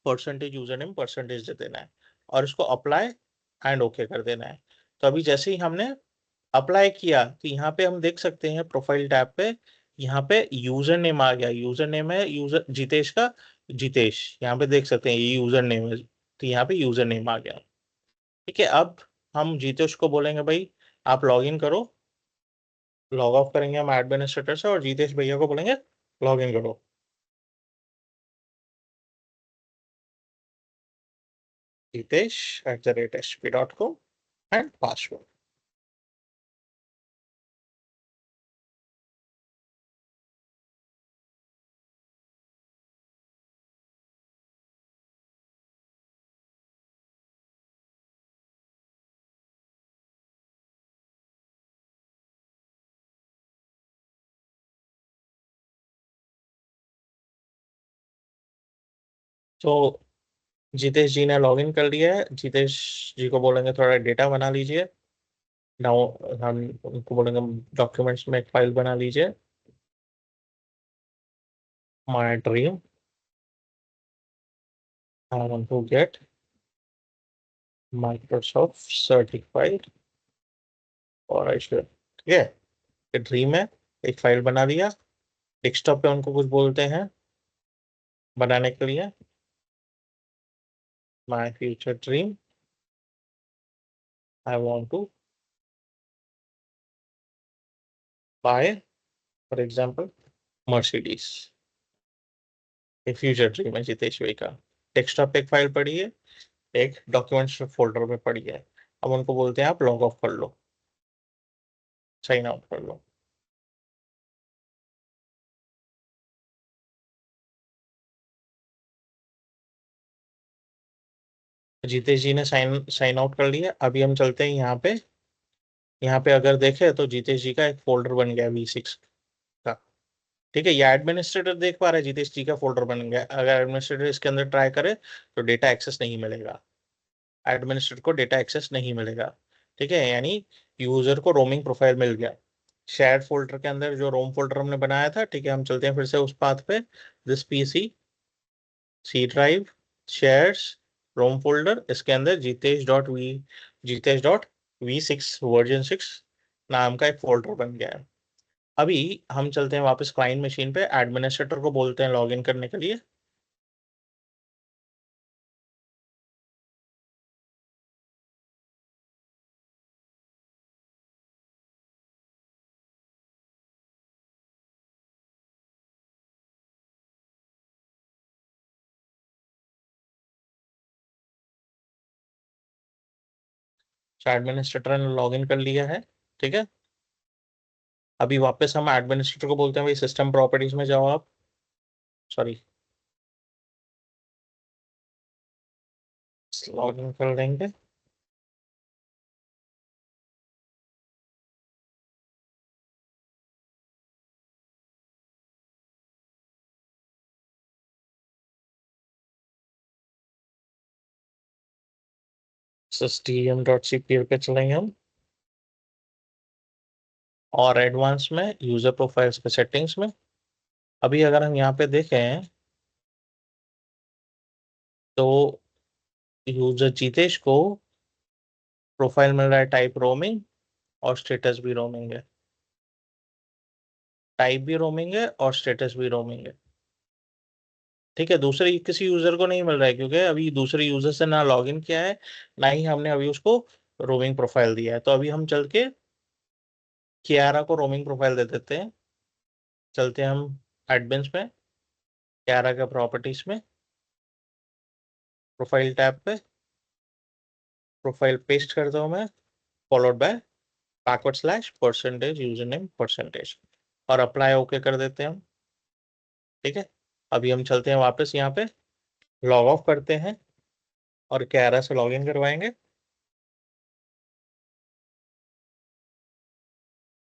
Speaker 1: परसेंटेज यूजर नेम परसेंटेज दे देना है, और इसको अप्लाई एंड ओके कर देना है। तो अभी जैसे ही हमने अप्लाई किया तो यहाँ पे हम देख सकते हैं प्रोफाइल टैब पे, यहाँ पे यूजर नेम आ गया, यूजर नेम है यूजर जितेश का, जितेश, यहाँ पे देख सकते हैं ये यूजर नेम है, तो यहाँ पे यूजर नेम आ गया। ठीक है, अब हम जितेश को बोलेंगे भाई आप लॉग इन करो, लॉग ऑफ करेंगे हम एडमिनिस्ट्रेटर से, और जितेश भैया को बोलेंगे लॉग इन करो। jitesh@hp.com and password. तो जितेश जी ने लॉग इन कर लिया है, जितेश जी को बोलेंगे थोड़ा डेटा बना लीजिए। नाउ हम उनको बोलेंगे डॉक्यूमेंट्स में एक फाइल बना लीजिए, my dream I want to get Microsoft certified और एश्योर। ठीक है, ये ड्रीम है, एक फाइल बना दिया। डेस्कटॉप पे उनको कुछ बोलते हैं बनाने के लिए, my future dream I want to buy for example Mercedes. ये फ्यूचर ड्रीम है जितेश भाई का। डेस्कटॉप पे एक फाइल पड़ी है, एक डॉक्यूमेंट्स फोल्डर में पड़ी है। अब उनको बोलते हैं आप लॉग ऑफ कर लो, साइन आउट कर लो। जितेश जी ने साइन साइन आउट कर लिया। अभी हम चलते हैं यहाँ पे, यहाँ पे अगर देखें तो जितेश जी का एक फोल्डर बन गया V6 का। ठीक है, ये एडमिनिस्ट्रेटर देख पा रहे हैं जितेश जी का फोल्डर बन गया। अगर एडमिनिस्ट्रेटर इसके अंदर ट्राई करे तो डेटा एक्सेस नहीं मिलेगा, एडमिनिस्ट्रेटर को डेटा एक्सेस नहीं मिलेगा। ठीक है, यानी यूजर को रोमिंग प्रोफाइल मिल गया शेयर फोल्डर के अंदर, जो रोम फोल्डर हमने बनाया था। ठीक है, हम चलते हैं फिर से उस पाथ पे, this PC C drive shares roam folder, इसके अंदर जितेश.वी6 वर्जन 6 नाम का एक फोल्डर बन गया है। अभी हम चलते हैं वापस क्लाइंट मशीन पे, एडमिनिस्ट्रेटर को बोलते हैं लॉगिन करने के लिए। एडमिनिस्ट्रेटर ने लॉगिन कर लिया है। ठीक है, अभी वापस हम एडमिनिस्ट्रेटर को बोलते हैं भाई सिस्टम प्रॉपर्टीज में जाओ आप, सॉरी लॉगिन कर देंगे। system.cpl पे चलेंगे हम, और एडवांस में यूजर प्रोफाइल्स के सेटिंग्स में। अभी अगर हम यहाँ पे देखें तो यूजर जितेश को प्रोफाइल मिल रहा है टाइप रोमिंग, और स्टेटस भी रोमिंग है। टाइप भी रोमिंग है और स्टेटस भी रोमिंग है। ठीक है, दूसरे किसी यूजर को नहीं मिल रहा है क्योंकि अभी दूसरे यूजर से ना लॉगिन किया है, ना ही हमने अभी उसको रोमिंग प्रोफाइल दिया है। तो अभी हम चल के कियारा को रोमिंग प्रोफाइल दे देते हैं। चलते हैं हम एडमिन्स में, कियारा के प्रॉपर्टीज में, प्रोफाइल टैब पे प्रोफाइल पेस्ट करता हूँ मैं, फॉलोड बाय /% यूजर नेम %, और अप्लाई ओके कर देते हैं हम। ठीक है, अभी हम चलते हैं वापस यहाँ पे, लॉग ऑफ करते हैं और कियारा से लॉगिन करवाएंगे।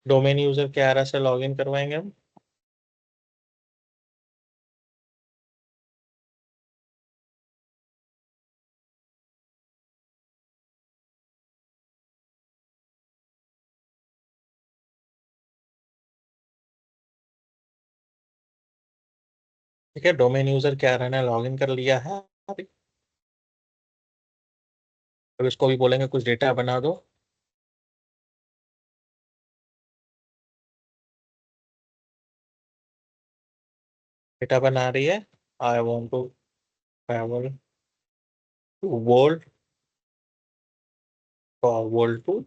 Speaker 1: डोमेन यूजर कियारा से लॉगिन करवाएंगे हम। ठीक है, डोमेन यूजर कियारा ने लॉगिन कर लिया है। अभी अब इसको भी बोलेंगे कुछ डेटा बना दो। डेटा बना रही है, I want to travel to world to,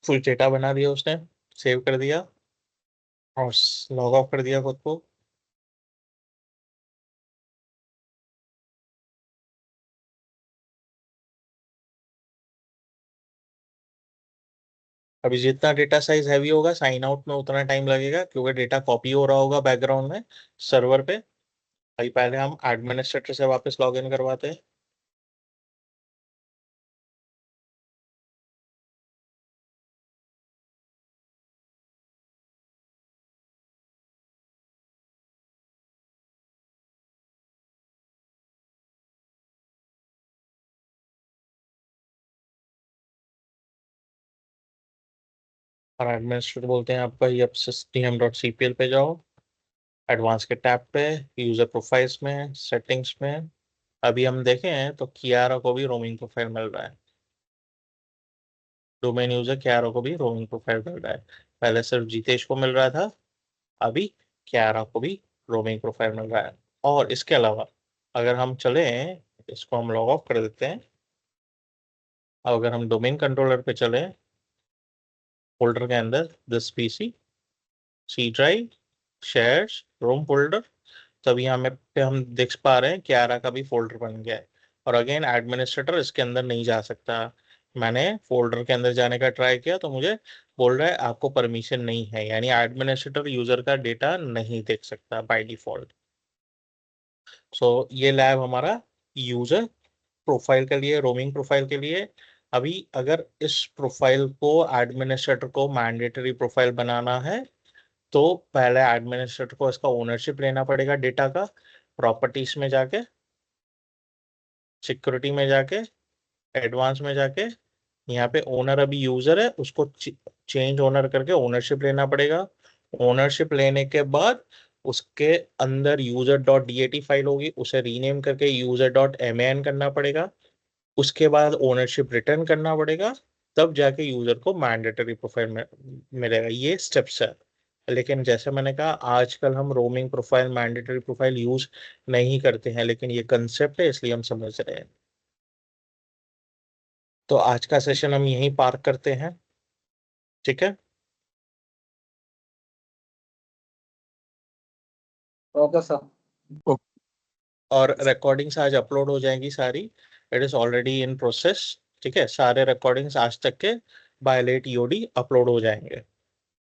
Speaker 1: full data बना दिया उसने, सेव कर दिया और लॉग ऑफ कर दिया खुद को। अभी जितना डेटा साइज हैवी होगा साइन आउट में उतना टाइम लगेगा, क्योंकि डेटा कॉपी हो रहा होगा बैकग्राउंड में सर्वर पे। अभी पहले हम एडमिनिस्ट्रेटर से वापस लॉग इन करवाते हैं। और एडमिनिस्ट्रेटर बोलते हैं आपका ये अब system.cpl पे जाओ, एडवांस के टैब पे, यूजर प्रोफाइल्स में, सेटिंग्स में। अभी हम देखें तो कियारा को भी रोमिंग प्रोफाइल मिल रहा है, डोमेन यूजर कियारा को भी रोमिंग प्रोफाइल मिल रहा है। पहले सिर्फ जितेश को मिल रहा था, अभी कियारा को भी रोमिंग प्रोफाइल मिल रहा है। और इसके अलावा अगर हम चले, इसको हम लॉग ऑफ कर देते हैं। अब अगर हम डोमेन कंट्रोलर पे चले, फोल्डर के अंदर this PC, C drive, shares, roam folder, तब यहाँ में पे हम देख पा रहे हैं कियारा का भी फोल्डर बन गया है। और अगेन एडमिनिस्ट्रेटर इसके अंदर नहीं जा सकता। मैंने फोल्डर के अंदर जाने का ट्राई किया तो मुझे बोल रहा है आपको परमिशन नहीं है, यानी एडमिनिस्ट्रेटर यूजर का डेटा नहीं देख सकता बाय डिफॉल्ट। सो ये लैब हमारा यूजर प्रोफाइल के लिए, रोमिंग प्रोफाइल के लिए। अभी अगर इस प्रोफाइल को एडमिनिस्ट्रेटर को मैंडेटरी प्रोफाइल बनाना है तो पहले एडमिनिस्ट्रेटर को इसका ओनरशिप लेना पड़ेगा डेटा का, प्रॉपर्टीज में जाके, सिक्योरिटी में जाके, एडवांस में जाके, यहाँ पे ओनर अभी यूजर है उसको चेंज ओनर करके ओनरशिप लेना पड़ेगा। ओनरशिप लेने के बाद उसके अंदर यूजर डॉट डीएटी फाइल होगी, उसे रीनेम करके यूजर डॉट एम करना पड़ेगा। उसके बाद ओनरशिप रिटर्न करना पड़ेगा, तब जाके यूजर को मैंडेटरी प्रोफाइल में मिलेगा। ये स्टेप्स है। लेकिन जैसे मैंने कहा आजकल हम roaming profile, mandatory profile use नहीं करते हैं, लेकिन ये कंसेप्ट है इसलिए हम समझ रहे हैं। तो आज का सेशन हम यहीं पार्क करते हैं, ठीक है।
Speaker 3: Okay sir.
Speaker 1: और रिकॉर्डिंग्स आज अपलोड हो जाएंगी सारी, it is already in process, ठीक है। सारे रिकॉर्डिंग्स आज तक के बाय लेट ईओडी अपलोड हो जाएंगे।